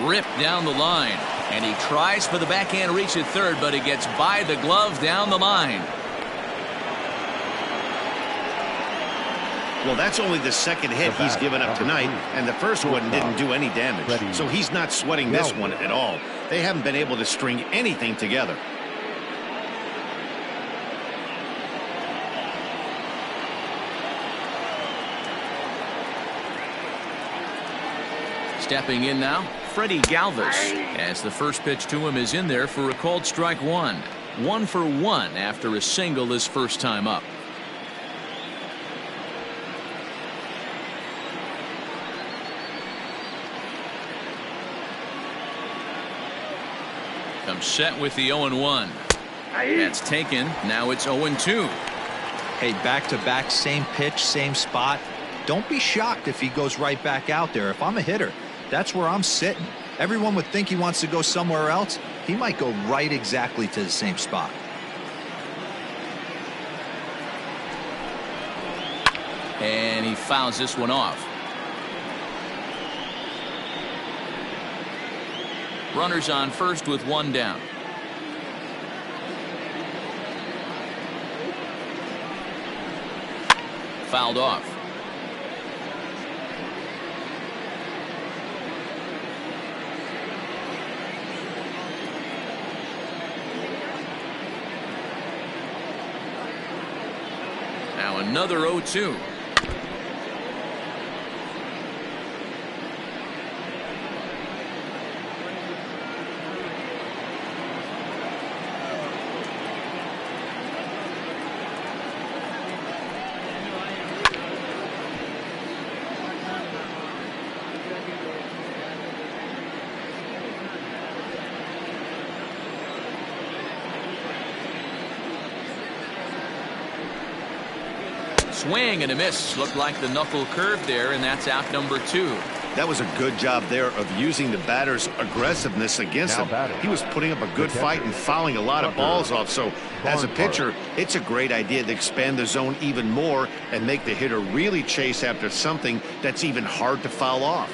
Ripped down the line, and he tries for the backhand reach at third, but he gets by the glove down the line. Well, that's only the 2nd hit he's given up tonight, and the first one didn't do any damage. So he's not sweating this one at all. They haven't been able to string anything together. Stepping in now, Freddie Galvis, as the first pitch to him is in there for a called strike 1. 1 for 1 after a single his first time up. Comes set with the 0-1. That's taken. Now it's 0-2. Hey, back-to-back, same pitch, same spot. Don't be shocked if he goes right back out there. If I'm a hitter, that's where I'm sitting. Everyone would think he wants to go somewhere else. He might go right exactly to the same spot. And he fouls this one off. Runners on first with 1 down. Fouled off. Now another 0-2. Swing and a miss. Looked like the knuckle curve there, and that's out number 2. That was a good job there of using the batter's aggressiveness against him. He was putting up a good fight and fouling a lot of balls off. So as a pitcher, it's a great idea to expand the zone even more and make the hitter really chase after something that's even hard to foul off.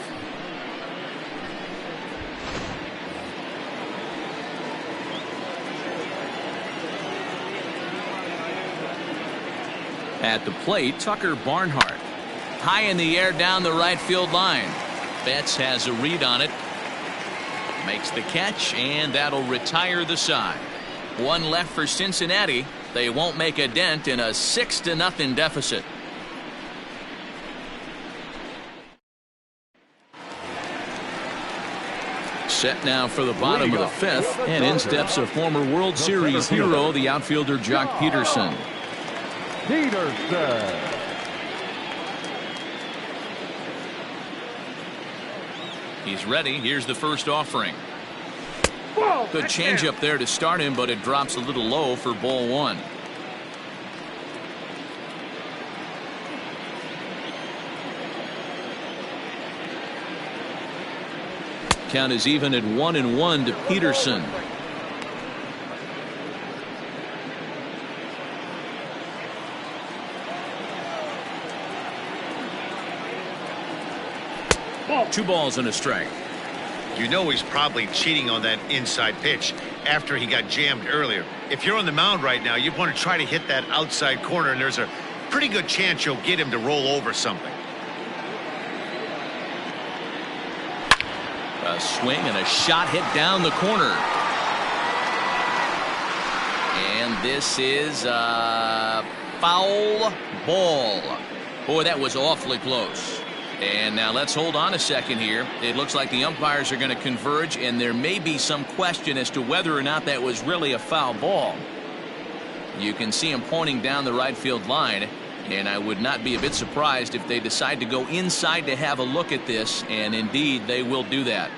At the plate, Tucker Barnhart. High in the air down the right field line. Betts has a read on it. Makes the catch, and that'll retire the side. One left for Cincinnati. They won't make a dent in a 6-0 deficit. Set now for the bottom of the fifth, and in steps a former World Series hero, the outfielder Jock Peterson. He's ready. Here's the first offering. Good changeup there to start him, but it drops a little low for ball one. Count is even at 1-1 to Peterson. Two balls and a strike. You know he's probably cheating on that inside pitch after he got jammed earlier. If you're on the mound right now, you want to try to hit that outside corner, and there's a pretty good chance you'll get him to roll over something. A swing and a shot hit down the corner. And this is a foul ball. Boy, that was awfully close. And now let's hold on a second here. It looks like the umpires are going to converge, and there may be some question as to whether or not that was really a foul ball. You can see him pointing down the right field line, and I would not be a bit surprised if they decide to go inside to have a look at this, and indeed they will do that.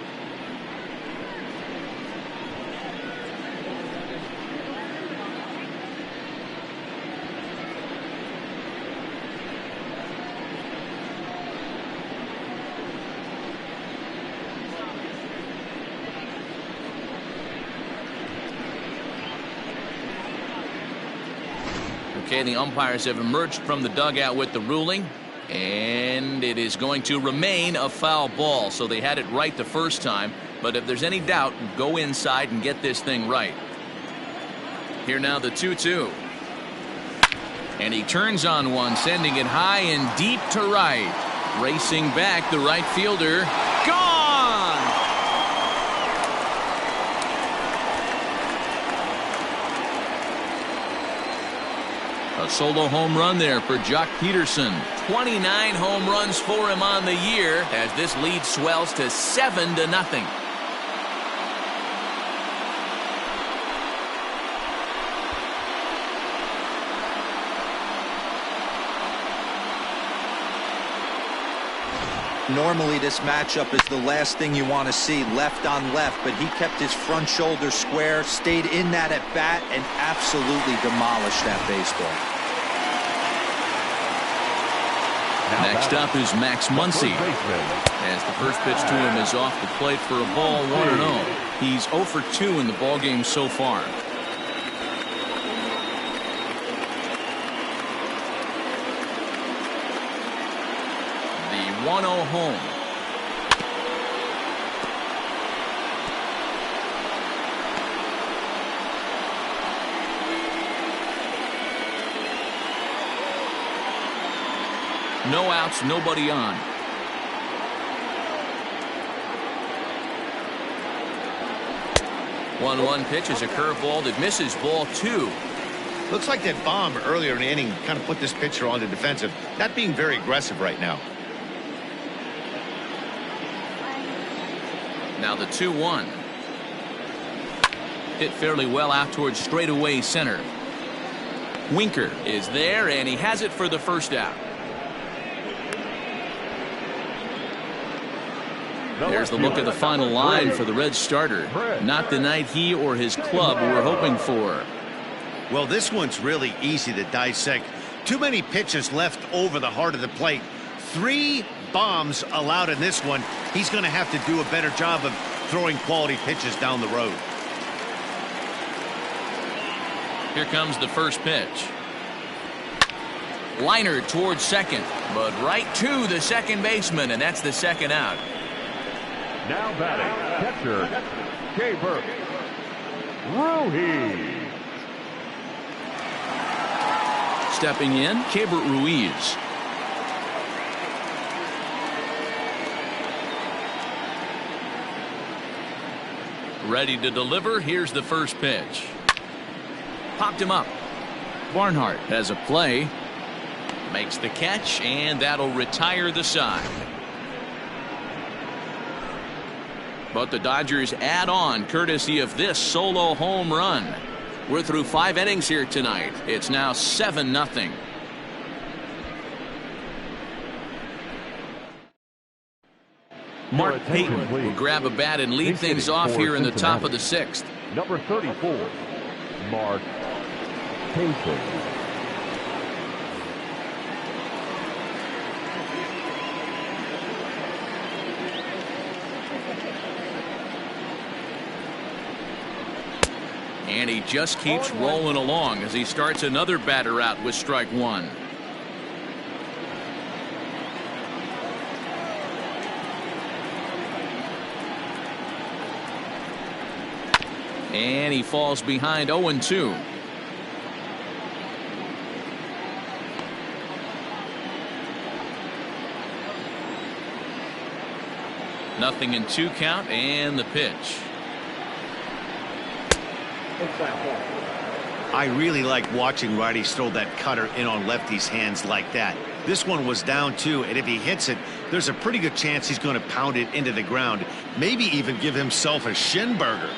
Okay, the umpires have emerged from the dugout with the ruling, and it is going to remain a foul ball. So they had it right the first time, but if there's any doubt, go inside and get this thing right. Here now the 2-2. And he turns on one, sending it high and deep to right. Racing back, the right fielder. Gone! A solo home run there for Jock Peterson. 29 home runs for him on the year as this lead swells to 7-0. Normally this matchup is the last thing you want to see, left on left, but he kept his front shoulder square, stayed in that at bat, and absolutely demolished that baseball. Next up is Max Muncy, as the first pitch to him is off the plate for a ball, 1-0. He's 0 for 2 in the ballgame so far. The 1-0 home. No outs, nobody on. One pitch is a curveball that misses, ball 2. Looks like that bomb earlier in the inning kind of put this pitcher on the defensive, not being very aggressive right now. Now the 2-1. Hit fairly well out towards straightaway center. Winker is there, and he has it for the first out. There's the look of the final line for the Reds starter. Not the night he or his club were hoping for. Well, this one's really easy to dissect. Too many pitches left over the heart of the plate. 3 bombs allowed in this one. He's going to have to do a better job of throwing quality pitches down the road. Here comes the first pitch. Liner towards second, but right to the second baseman, and that's the second out. Now batting, catcher, Keibert Ruiz. Stepping in, Keibert Ruiz. Ready to deliver. Here's the first pitch. Popped him up. Barnhart has a play. Makes the catch, and that'll retire the side. But the Dodgers add on courtesy of this solo home run. We're through 5 innings here tonight. It's now 7-0. Mark Payton will grab a bat and lead things off here in the top of the 6th. Number 34, Mark Payton. And he just keeps rolling along as he starts another batter out with strike 1. And he falls behind 0-2. Nothing in 2 count, and the pitch. I really like watching righties throw that cutter in on lefties' hands like that. This one was down 2, and if he hits it, there's a pretty good chance he's going to pound it into the ground, maybe even give himself a shin burger.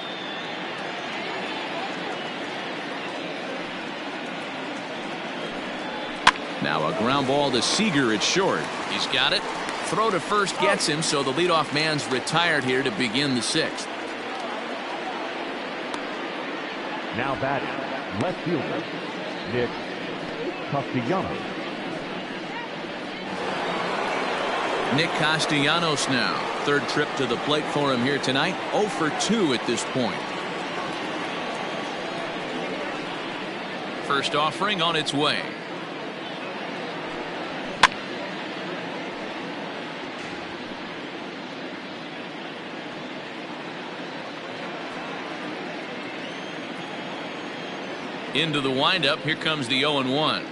Now a ground ball to Seager at short. He's got it. Throw to first gets him, so the leadoff man's retired here to begin the 6th. Now batting, left fielder, Nick Castellanos. Nick Castellanos now. 3rd trip to the plate for him here tonight. 0 for 2 at this point. First offering on its way. Into the windup. Here comes the 0-1.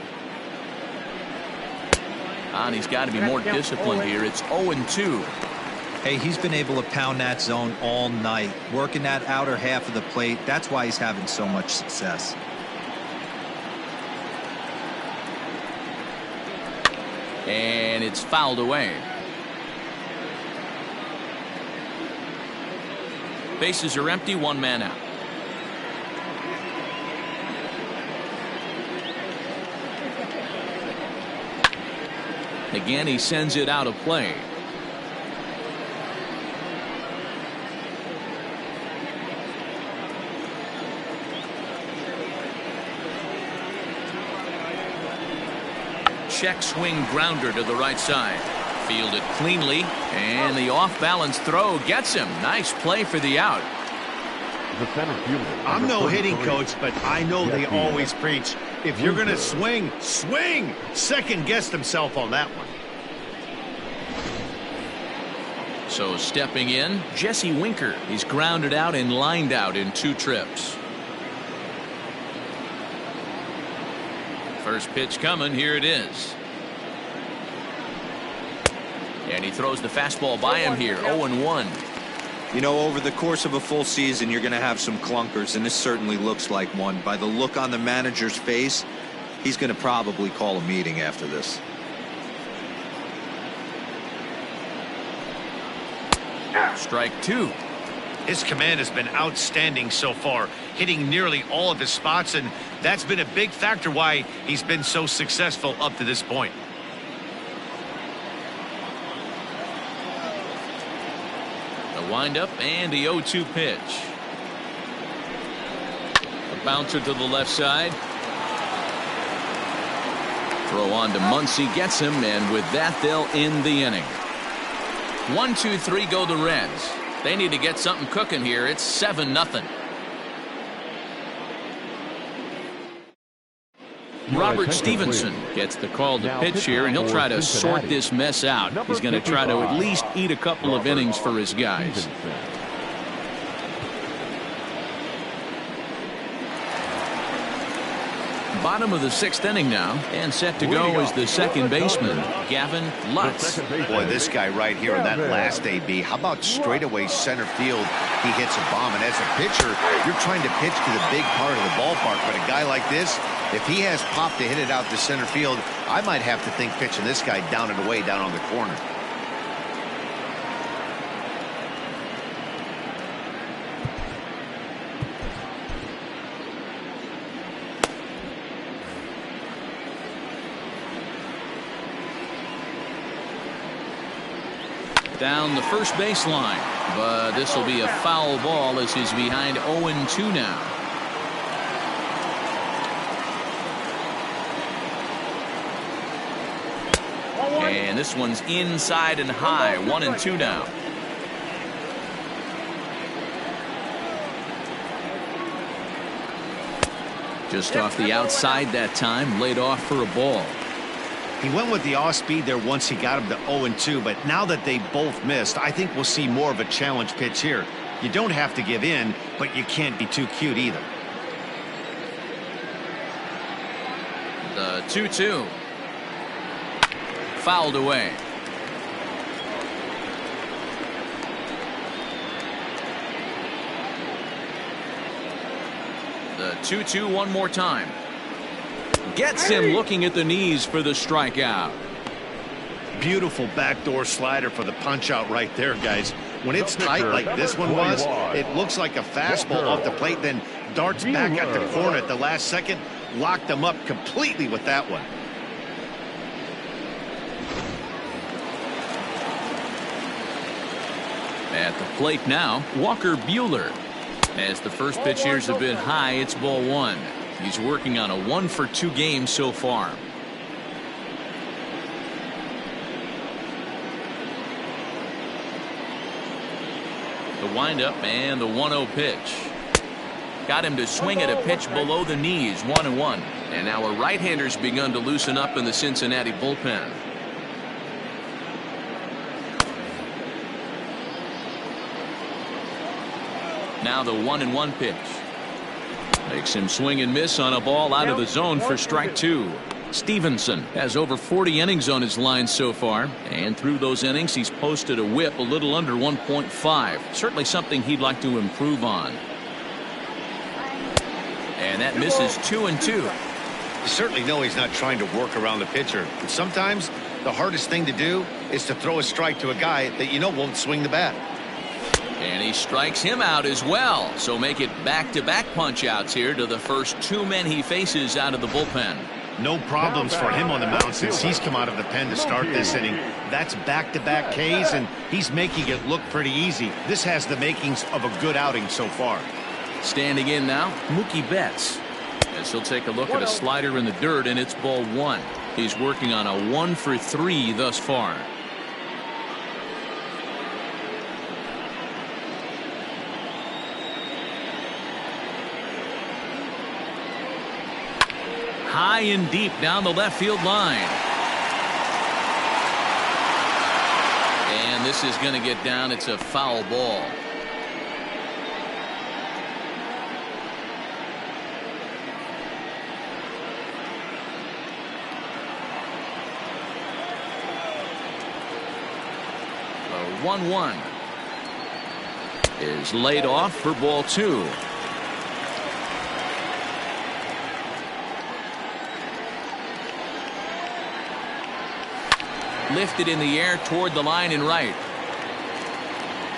And he's got to be more disciplined here. It's 0-2. Hey, he's been able to pound that zone all night, working that outer half of the plate. That's why he's having so much success. And it's fouled away. Bases are empty, 1 man out. Again, he sends it out of play. Check swing grounder to the right side. Fielded cleanly, and the off-balance throw gets him. Nice play for the out. The center fielder. I'm no hitting coach, but I know they always preach, if you're going to swing, swing! Second guessed himself on that one. So stepping in, Jesse Winker. He's grounded out and lined out in 2 trips. First pitch coming. Here it is. And he throws the fastball by him here. 0-1. You know, over the course of a full season, you're going to have some clunkers, and this certainly looks like one. By the look on the manager's face, he's going to probably call a meeting after this. Strike 2. His command has been outstanding so far, hitting nearly all of his spots, and that's been a big factor why he's been so successful up to this point. The windup and the 0-2 pitch. A bouncer to the left side. Throw on to Muncy, gets him, and with that, they'll end the inning. 1, 2, 3 go the Reds. They need to get something cooking here. It's 7-0. Robert Stevenson gets the call to pitch here, and he'll try to sort this mess out. He's going to try to at least eat a couple of innings for his guys. Bottom of the 6th inning now, and set to go is the second baseman, Gavin Lutz. Boy, this guy right here in that last AB, how about straightaway center field? He hits a bomb, and as a pitcher, you're trying to pitch to the big part of the ballpark, but a guy like this, if he has pop to hit it out to center field, I might have to think pitching this guy down and away down on the corner. Down the first baseline, but this will be a foul ball as he's behind 0-2 now. And this one's inside and high, 1-2 now. Just off the outside that time, laid off for a ball. He went with the off speed there once he got him to 0-2, but now that they both missed, I think we'll see more of a challenge pitch here. You don't have to give in, but you can't be too cute either. The 2-2. Fouled away. The 2-2 one more time. Gets him looking at the knees for the strikeout. Beautiful backdoor slider for the punch out right there, guys. When it's tight like this one was, it looks like a fastball off the plate, then darts back at the corner at the last second. Locked them up completely with that one. At the plate now, Walker Buehler. As the first pitch here's a bit high, it's ball 1. He's working on a 1-for-2 game so far. The windup and the 1-0 pitch. Got him to swing at a pitch below the knees, 1-1. And now a right-hander's begun to loosen up in the Cincinnati bullpen. Now the 1-1 pitch. Makes him swing and miss on a ball out of the zone for strike 2. Stevenson has over 40 innings on his line so far, and through those innings he's posted a whip a little under 1.5. Certainly something he'd like to improve on. And that misses 2-2. You certainly know he's not trying to work around the pitcher. But sometimes the hardest thing to do is to throw a strike to a guy that you know won't swing the bat. And he strikes him out as well. So make it back-to-back punch-outs here to the first 2 men he faces out of the bullpen. No problems for him on the mound since he's come out of the pen to start this inning. That's back-to-back Ks, and he's making it look pretty easy. This has the makings of a good outing so far. Standing in now, Mookie Betts. As he'll take a look at a slider in the dirt, and it's ball 1. He's working on a 1-for-3 thus far. High and deep down the left field line. And this is going to get down. It's a foul ball. The 1-1 is laid off for ball 2. Lifted in the air toward the line and right.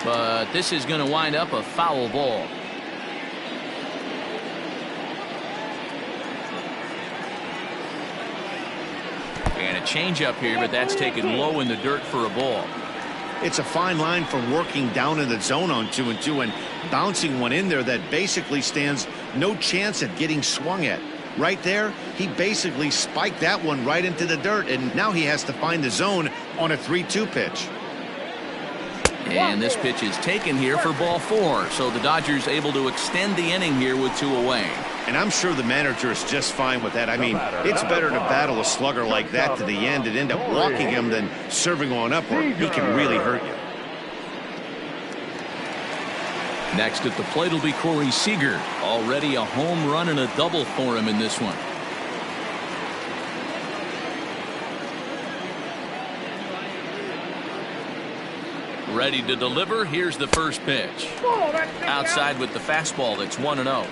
But this is going to wind up a foul ball. And a changeup here, but that's taken low in the dirt for a ball. It's a fine line from working down in the zone on 2-2 and bouncing one in there that basically stands no chance at getting swung at. Right there, he basically spiked that one right into the dirt, and now he has to find the zone on a 3-2 pitch. And this pitch is taken here for ball 4, so the Dodgers able to extend the inning here with 2 away. And I'm sure the manager is just fine with that. I mean, it's better to battle a slugger like that to the end and end up walking him than serving on up where he can really hurt you. Next at the plate will be Corey Seager. Already a home run and a double for him in this one. Ready to deliver. Here's the first pitch. Outside with the fastball. That's 1-0.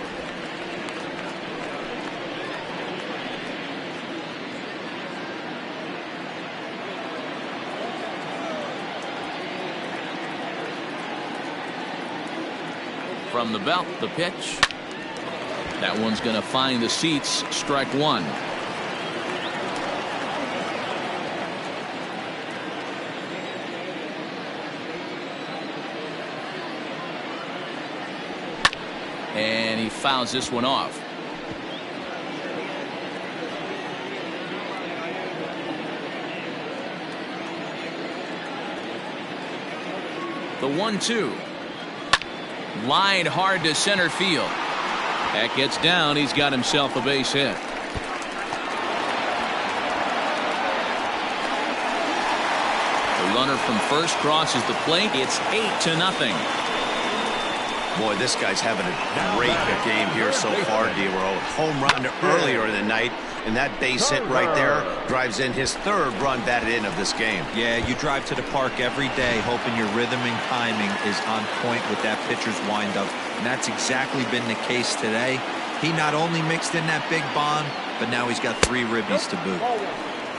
From the belt, the pitch. That one's going to find the seats. Strike 1. And he fouls this one off. The 1-2. Line hard to center field. That gets down. He's got himself a base hit. The runner from first crosses the plate. It's 8-0. Boy, this guy's having a great game here so far, D-Row. Home run earlier in the night, and that base hit right there drives in his 3rd run batted in of this game. Yeah, you drive to the park every day hoping your rhythm and timing is on point with that pitcher's windup, and that's exactly been the case today. He not only mixed in that big bomb, but now he's got 3 ribbies to boot.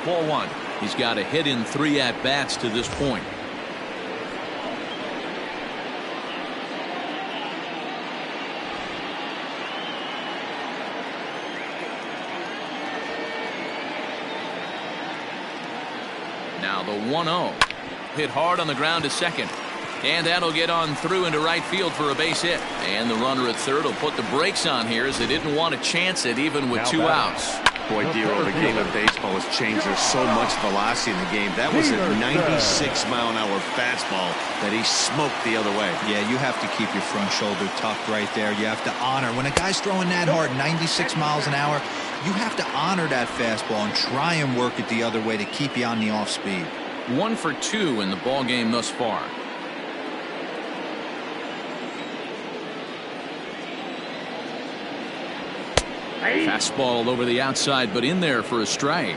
Ball 1. He's got a hit in 3 at-bats to this point. Now the 1-0. Hit hard on the ground to second. And that'll get on through into right field for a base hit. And the runner at third will put the brakes on here as they didn't want to chance it even with 2 outs. Boy, D-Row, the game of baseball has changed. There's so much velocity in the game. That was a 96-mile-an-hour fastball that he smoked the other way. Yeah, you have to keep your front shoulder tucked right there. You have to honor. When a guy's throwing that hard, 96 miles an hour, you have to honor that fastball and try and work it the other way to keep you on the off speed. 1 for 2 in the ball game thus far. Fastball over the outside, but in there for a strike.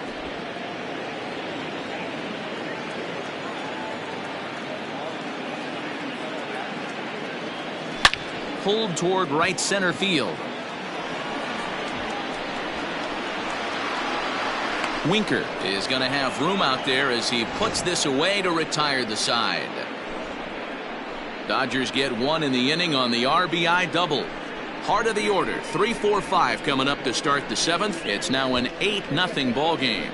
Pulled toward right center field. Winker is going to have room out there as he puts this away to retire the side. Dodgers get 1 in the inning on the RBI double. Heart of the order, 3-4-5 coming up to start the 7th. It's now an 8-0 ball game.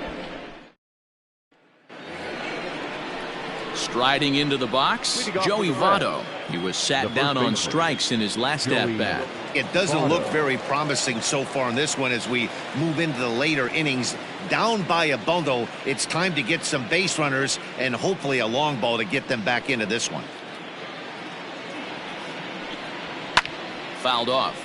Striding into the box, Joey Votto. He was sat down on strikes in his last at-bat. It doesn't look very promising so far in this one as we move into the later innings. Down by a bundle, it's time to get some base runners and hopefully a long ball to get them back into this one. Fouled off.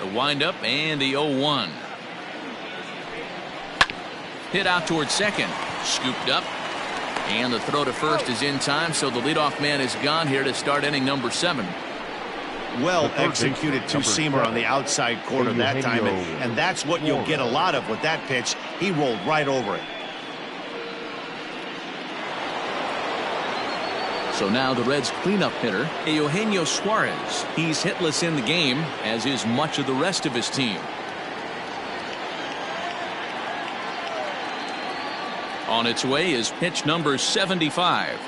The windup and the 0-1. Hit out towards second. Scooped up. And the throw to first is in time, so the leadoff man is gone here to start inning number 7. Well executed two-seamer on the outside corner that time, and that's what you'll get a lot of with that pitch. He rolled right over it. So now the Reds cleanup hitter, Eugenio Suarez. He's hitless in the game, as is much of the rest of his team. On its way is pitch number 75.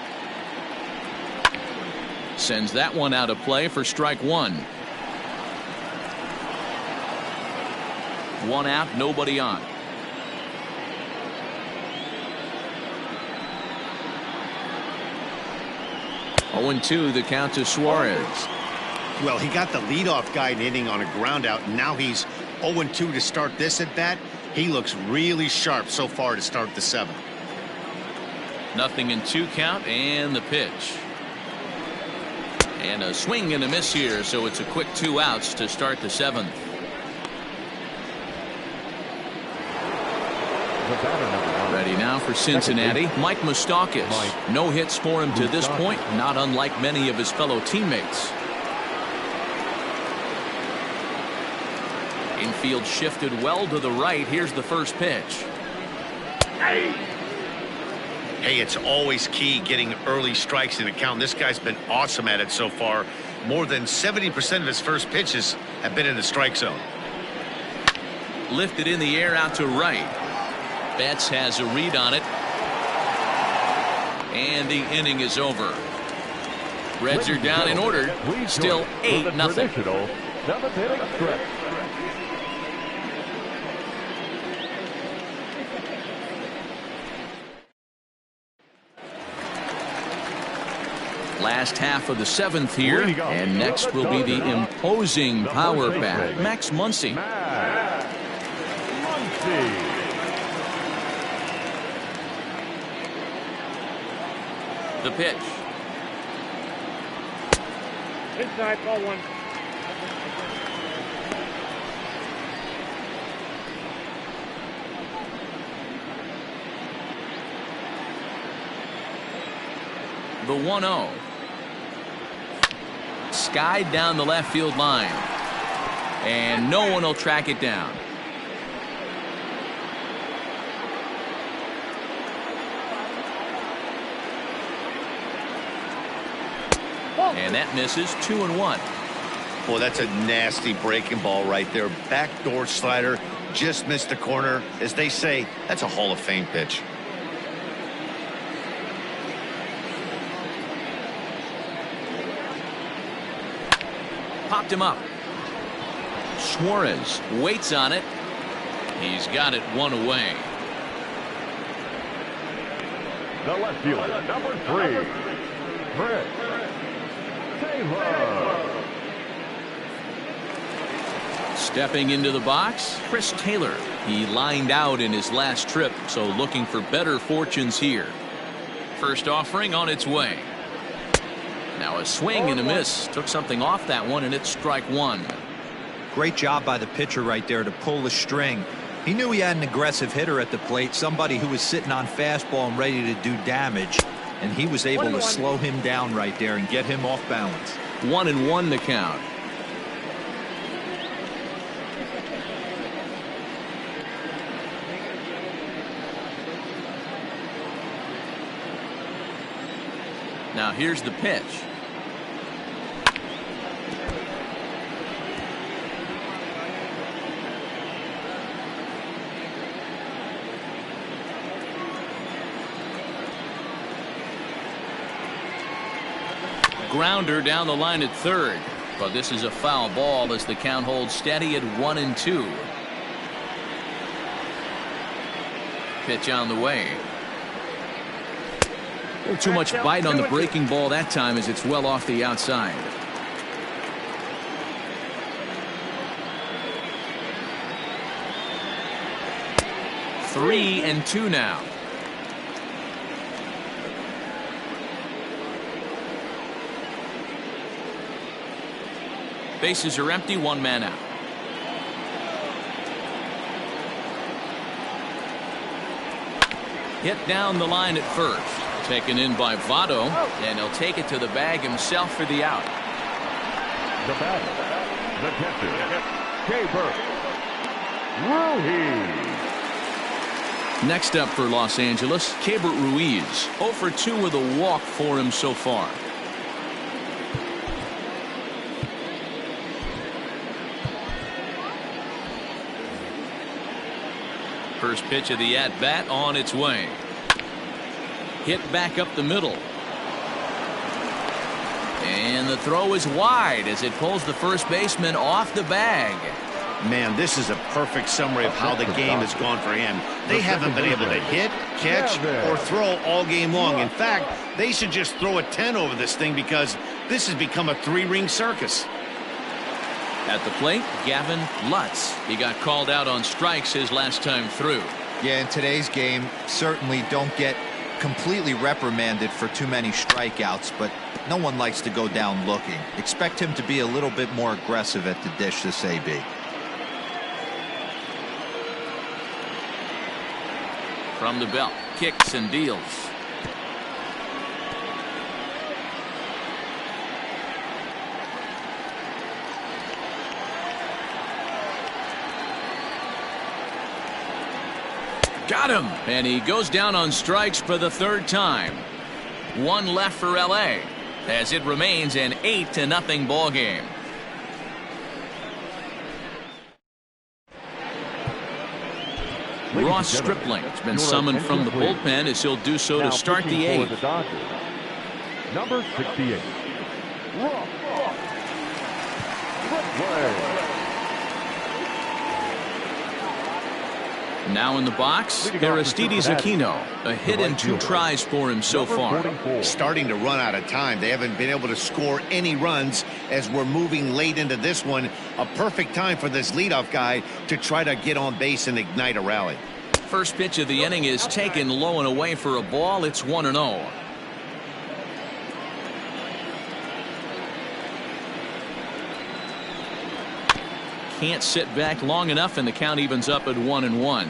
Sends that one out of play for strike 1. 1 out, nobody on. 0-2 the count to Suarez. Well, he got the leadoff guy inning on a ground out, and now he's 0-2 to start this at bat. He looks really sharp so far to start the 7th. 0-2 count, and the pitch. And a swing and a miss here, so it's a quick 2 outs to start the 7th. Ready now for Cincinnati, Mike Moustakas. No hits for him to this point, not unlike many of his fellow teammates. Infield shifted well to the right. Here's the first pitch. Hey, it's always key getting early strikes in a count. This guy's been awesome at it so far. More than 70% of his first pitches have been in the strike zone. Lifted in the air out to right. Betts has a read on it. And the inning is over. Reds are down in order. Still 8-0. 7th inning stretch. Last half of the 7th here, and next will be the imposing power bat, Max Muncy. The pitch. Inside, ball 1. The 1-0. Skied down the left field line. And no one will track it down. And that misses. 2-1. Boy, that's a nasty breaking ball right there. Backdoor slider, just missed the corner. As they say, that's a Hall of Fame pitch. Popped him up. Suarez waits on it. He's got it 1 away. The left fielder, number 3, Chris Taylor. Stepping into the box, Chris Taylor. He lined out in his last trip, so looking for better fortunes here. First offering on its way. Now a swing and a miss. Took something off that one, and it's strike 1. Great job by the pitcher right there to pull the string. He knew he had an aggressive hitter at the plate, somebody who was sitting on fastball and ready to do damage, and he was able to slow him down right there and get him off balance. 1-1 the count. Now here's the pitch. Grounder down the line at third, but this is a foul ball as the count holds steady at 1-2. Pitch on the way. A little too much bite on the breaking ball that time as it's well off the outside. Three and 2 now. Bases are empty, 1 man out. Hit down the line at first. Taken in by Votto, and he'll take it to the bag himself for the out. The batter, the catcher, Keibert Ruiz. Next up for Los Angeles, Keibert Ruiz. 0 for 2 with a walk for him so far. First pitch of the at-bat on its way. Hit back up the middle. And the throw is wide as it pulls the first baseman off the bag. Man, this is a perfect summary of how the game has gone for him. They haven't been able to hit, catch, or throw all game long. In fact, they should just throw a 10 over this thing because this has become a three-ring circus. At the plate, Gavin Lutz. He got called out on strikes his last time through. Yeah, in today's game, certainly don't get completely reprimanded for too many strikeouts, but no one likes to go down looking. Expect him to be a little bit more aggressive at the dish this AB. From the belt, kicks and deals. Got him! And he goes down on strikes for the third time. One left for LA as it remains an 8-0 ball game. Ross Stripling has been summoned from the bullpen as he'll do so to start the 8th. Number 68. Ross Stripling. Now in the box, Aristides Aquino. A hit and 2 tries for him so far. Starting to run out of time. They haven't been able to score any runs as we're moving late into this one. A perfect time for this leadoff guy to try to get on base and ignite a rally. First pitch of the inning is taken low and away for a ball. It's 1-0. Can't sit back long enough, and the count evens up at 1-1.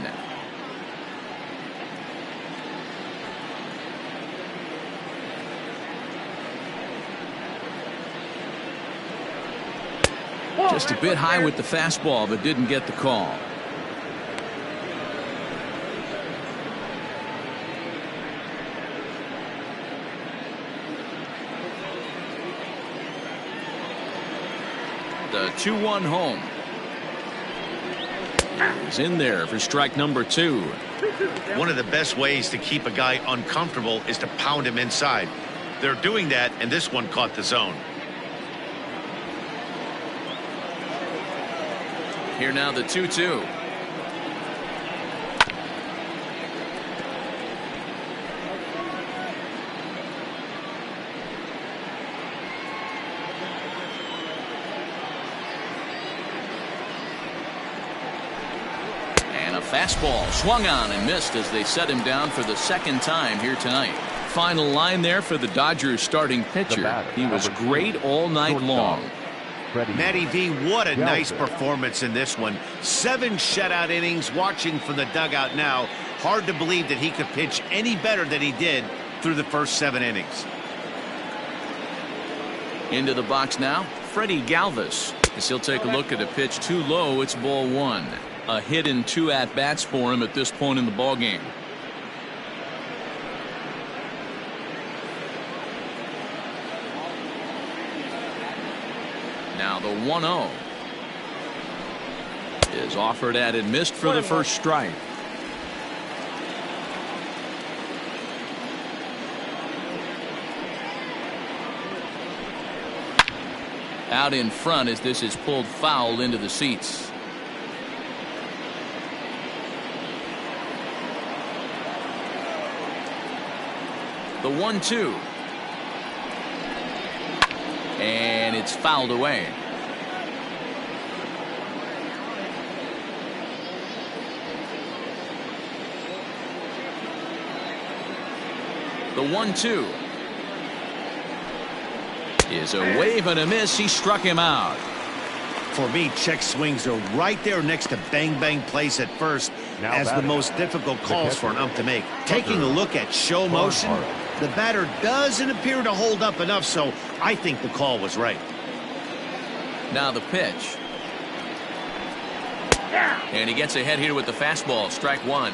Just a bit high with the fastball, but didn't get the call. The 2-1 home. He's in there for strike number 2. One of the best ways to keep a guy uncomfortable is to pound him inside. They're doing that, and this one caught the zone. Here now the 2-2. Fastball swung on and missed as they set him down for the second time here tonight. Final line there for the Dodgers starting pitcher. He was great all night long. Matty V, what a nice performance in this one. 7 shutout innings. Watching from the dugout now, hard to believe that he could pitch any better than he did through the first 7 innings. Into the box now, Freddie Galvis. As he'll take a look at a pitch too low. It's ball 1. A hit and 2 at-bats for him at this point in the ballgame. Now the 1-0 is offered at and missed for the first strike. Out in front as this is pulled foul into the seats. The 1-2. And it's fouled away. The 1-2 is a wave and a miss. He struck him out. For me, check swings are right there next to bang bang plays at first as the most difficult calls for an ump to make. Taking a look at show motion, the batter doesn't appear to hold up enough, so I think the call was right. Now the pitch. And he gets ahead here with the fastball. Strike 1.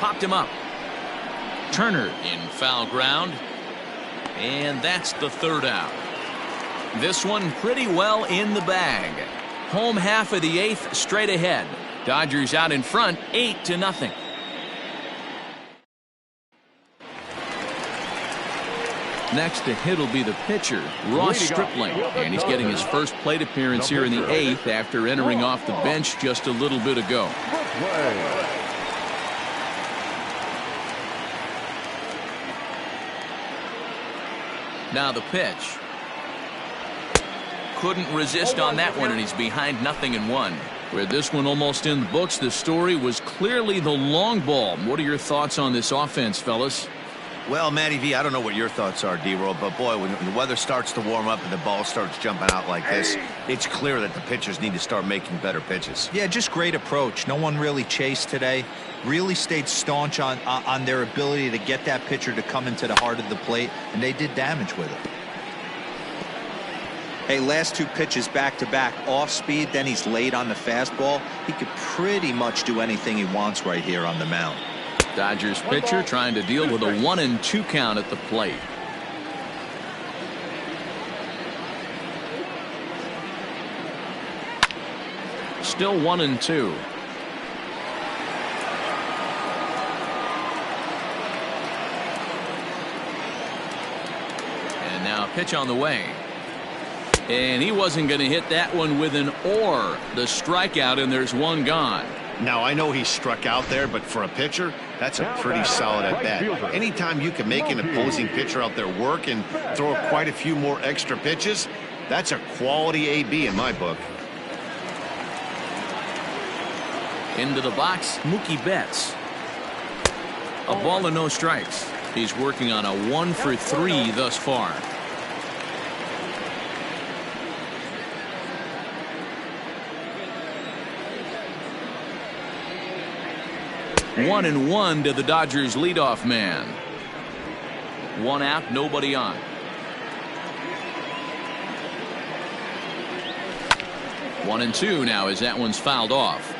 Popped him up. Turner in foul ground. And that's the 3rd out. This one pretty well in the bag. Home half of the 8th straight ahead. Dodgers out in front, 8-0. Next to hit will be the pitcher, Ross Stripling, and he's getting his first plate appearance here in the 8th after entering off the bench just a little bit ago. Now the pitch. Couldn't resist on that one, and he's behind 0-1. With this one almost in the books, the story was clearly the long ball. What are your thoughts on this offense, fellas? Well, Matty V, I don't know what your thoughts are, D-Roll, but boy, when the weather starts to warm up and the ball starts jumping out like this, it's clear that the pitchers need to start making better pitches. Yeah, just great approach. No one really chased today. Really stayed staunch on their ability to get that pitcher to come into the heart of the plate, and they did damage with it. Hey, last 2 pitches back-to-back off speed, then he's late on the fastball. He could pretty much do anything he wants right here on the mound. Dodgers pitcher trying to deal with a 1-2 count at the plate. Still 1-2. And now a pitch on the way. And he wasn't going to hit that one with an or. The strikeout, and there's one gone. Now, I know he struck out there, but for a pitcher, that's a pretty solid at bat. Anytime you can make an opposing pitcher out there work and throw quite a few more extra pitches, that's a quality AB in my book. Into the box, Mookie Betts. A ball and no strikes. He's working on a 1-for-3 thus far. One and one to the Dodgers leadoff man. One out, nobody on. One and two now as that one's fouled off.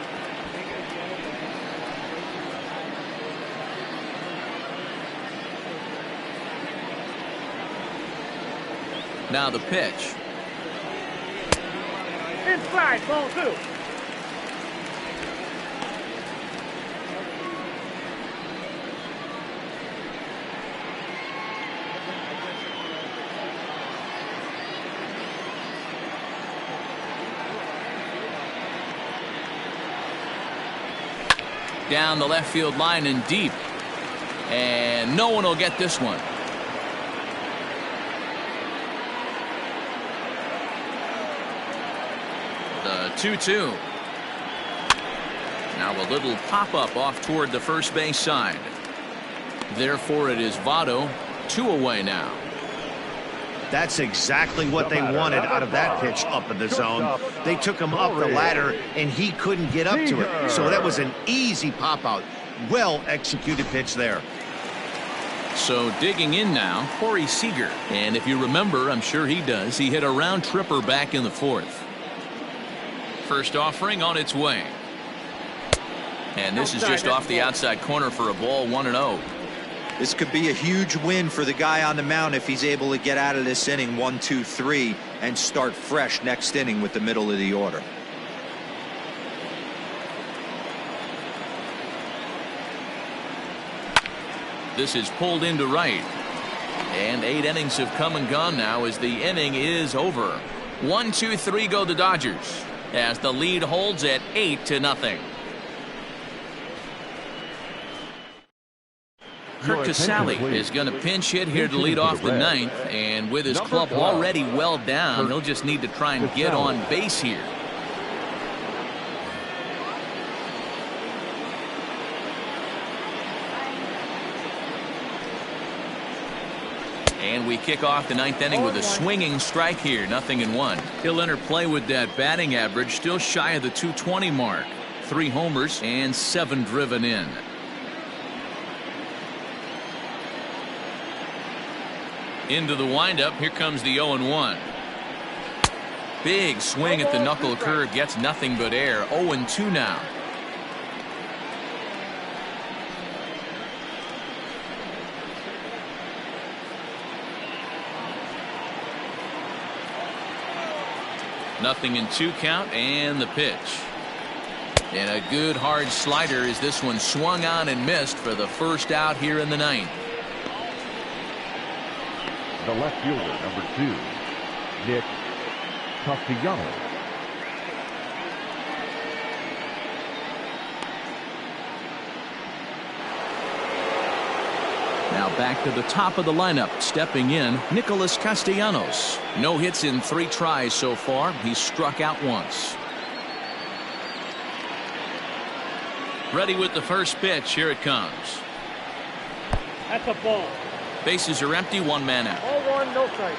Now the pitch. Inside, ball 2. Down the left field line and deep. And no one will get this one. The 2-2. Now a little pop-up off toward the first base side. Therefore, it is Votto, 2 away now. That's exactly what they wanted out of that pitch up in the zone. They took him up the ladder, and he couldn't get up to it. So that was an easy pop-out. Well-executed pitch there. So digging in now, Corey Seager. And if you remember, I'm sure he does, he hit a round tripper back in the 4th. First offering on its way. And this is just off the outside corner for a ball, 1-0. This could be a huge win for the guy on the mound if he's able to get out of this inning 1, 2, 3 and start fresh next inning with the middle of the order. This is pulled into right. And 8 innings have come and gone now as the inning is over. 1, 2, 3 go the Dodgers as the lead holds at 8-0. Kurt Casale is going to pinch hit here to lead off the 9th, and with his club already well down, he'll just need to try and get on base here. And we kick off the 9th inning with a swinging strike here, 0-1. He'll enter play with that batting average still shy of the 220 mark. 3 homers and 7 driven in. Into the windup, here comes the 0-1. Big swing at the knuckle curve, gets nothing but air. 0-2 now. Nothing in 2 count, and the pitch. And a good hard slider as this one swung on and missed for the first out here in the ninth. The left fielder, number 2, Nick Castellanos. Now back to the top of the lineup, stepping in, Nicholas Castellanos. No hits in 3 tries so far. He's struck out once. Ready with the first pitch. Here it comes. That's a ball. Bases are empty, 1 man out. Ball 1, no strike.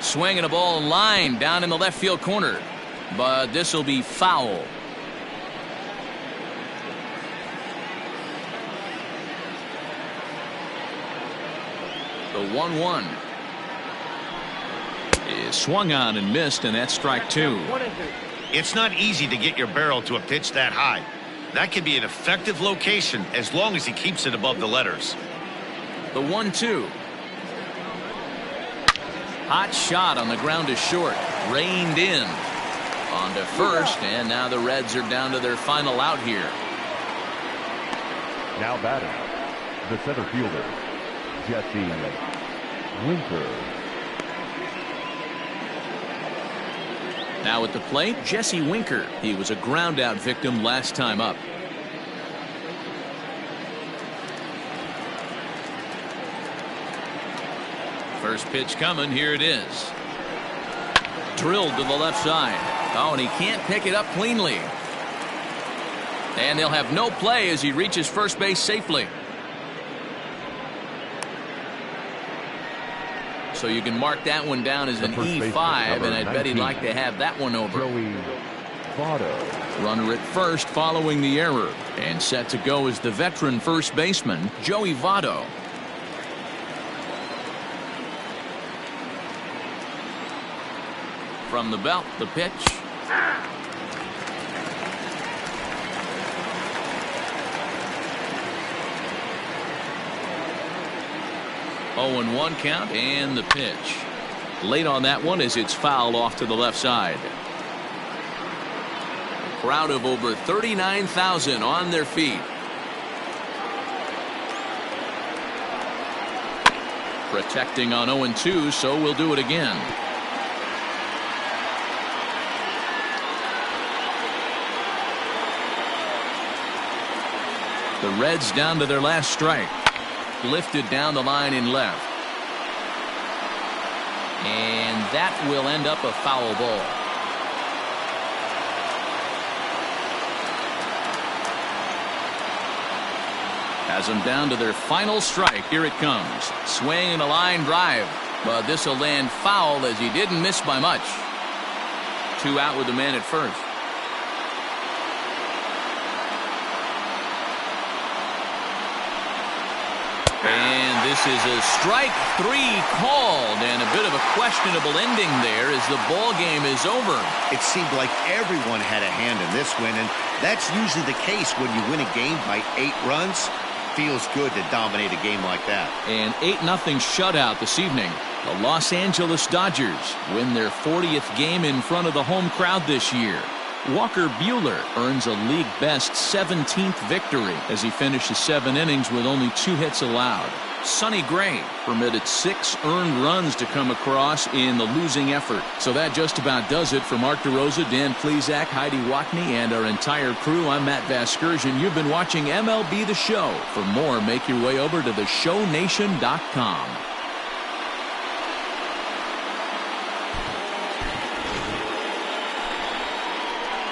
Swinging a ball line down in the left field corner, but this will be foul. The 1-1 is swung on and missed, and that's strike 2. It's not easy to get your barrel to a pitch that high. That can be an effective location as long as he keeps it above the letters. The 1-2. Hot shot on the ground is short. Reined in. On to first, and now the Reds are down to their final out here. Now batting, the center fielder, Jesse Winker. Now at the plate, Jesse Winker. He was a ground out victim last time up. First pitch coming. Here it is. Drilled to the left side. Oh, and he can't pick it up cleanly. And they'll have no play as he reaches first base safely. So you can mark that one down as an E5, and I bet he'd like to have that one over. Joey Votto. Runner at first following the error, and set to go is the veteran first baseman, Joey Votto. From the belt, the pitch. Oh, and 1 count, and the pitch. Late on that one as it's fouled off to the left side. Crowd of over 39,000 on their feet. Protecting on 0-2, so we'll do it again. The Reds down to their last strike. Lifted down the line in left. And that will end up a foul ball. Has them down to their final strike. Here it comes. Swing and a line drive. But this will land foul as he didn't miss by much. 2 out with the man at first. And this is a strike 3 called, and a bit of a questionable ending there as the ball game is over. It seemed like everyone had a hand in this win, and that's usually the case when you win a game by 8 runs. Feels good to dominate a game like that. An 8-0 shutout this evening. The Los Angeles Dodgers win their 40th game in front of the home crowd this year. Walker Buehler earns a league-best 17th victory as he finishes 7 innings with only 2 hits allowed. Sonny Gray permitted 6 earned runs to come across in the losing effort. So that just about does it for Mark DeRosa, Dan Plesac, Heidi Watney, and our entire crew. I'm Matt Vasgersian. You've been watching MLB The Show. For more, make your way over to theshownation.com.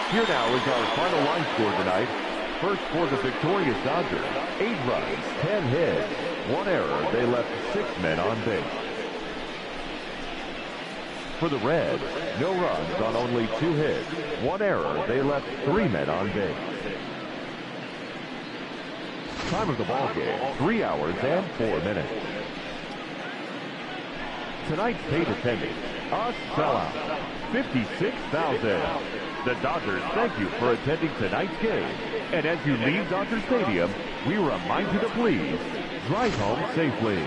Here now is our final line score tonight. First for the victorious Dodgers, 8 runs, 10 hits, 1 error. They left 6 men on base. For the Reds, no runs on only 2 hits, 1 error. They left 3 men on base. Time of the ball game, 3 hours and 4 minutes. Tonight's paid attendance, a sellout, 56,000. The Dodgers thank you for attending tonight's game. And as you leave Dodger Stadium, we remind you to please drive home safely.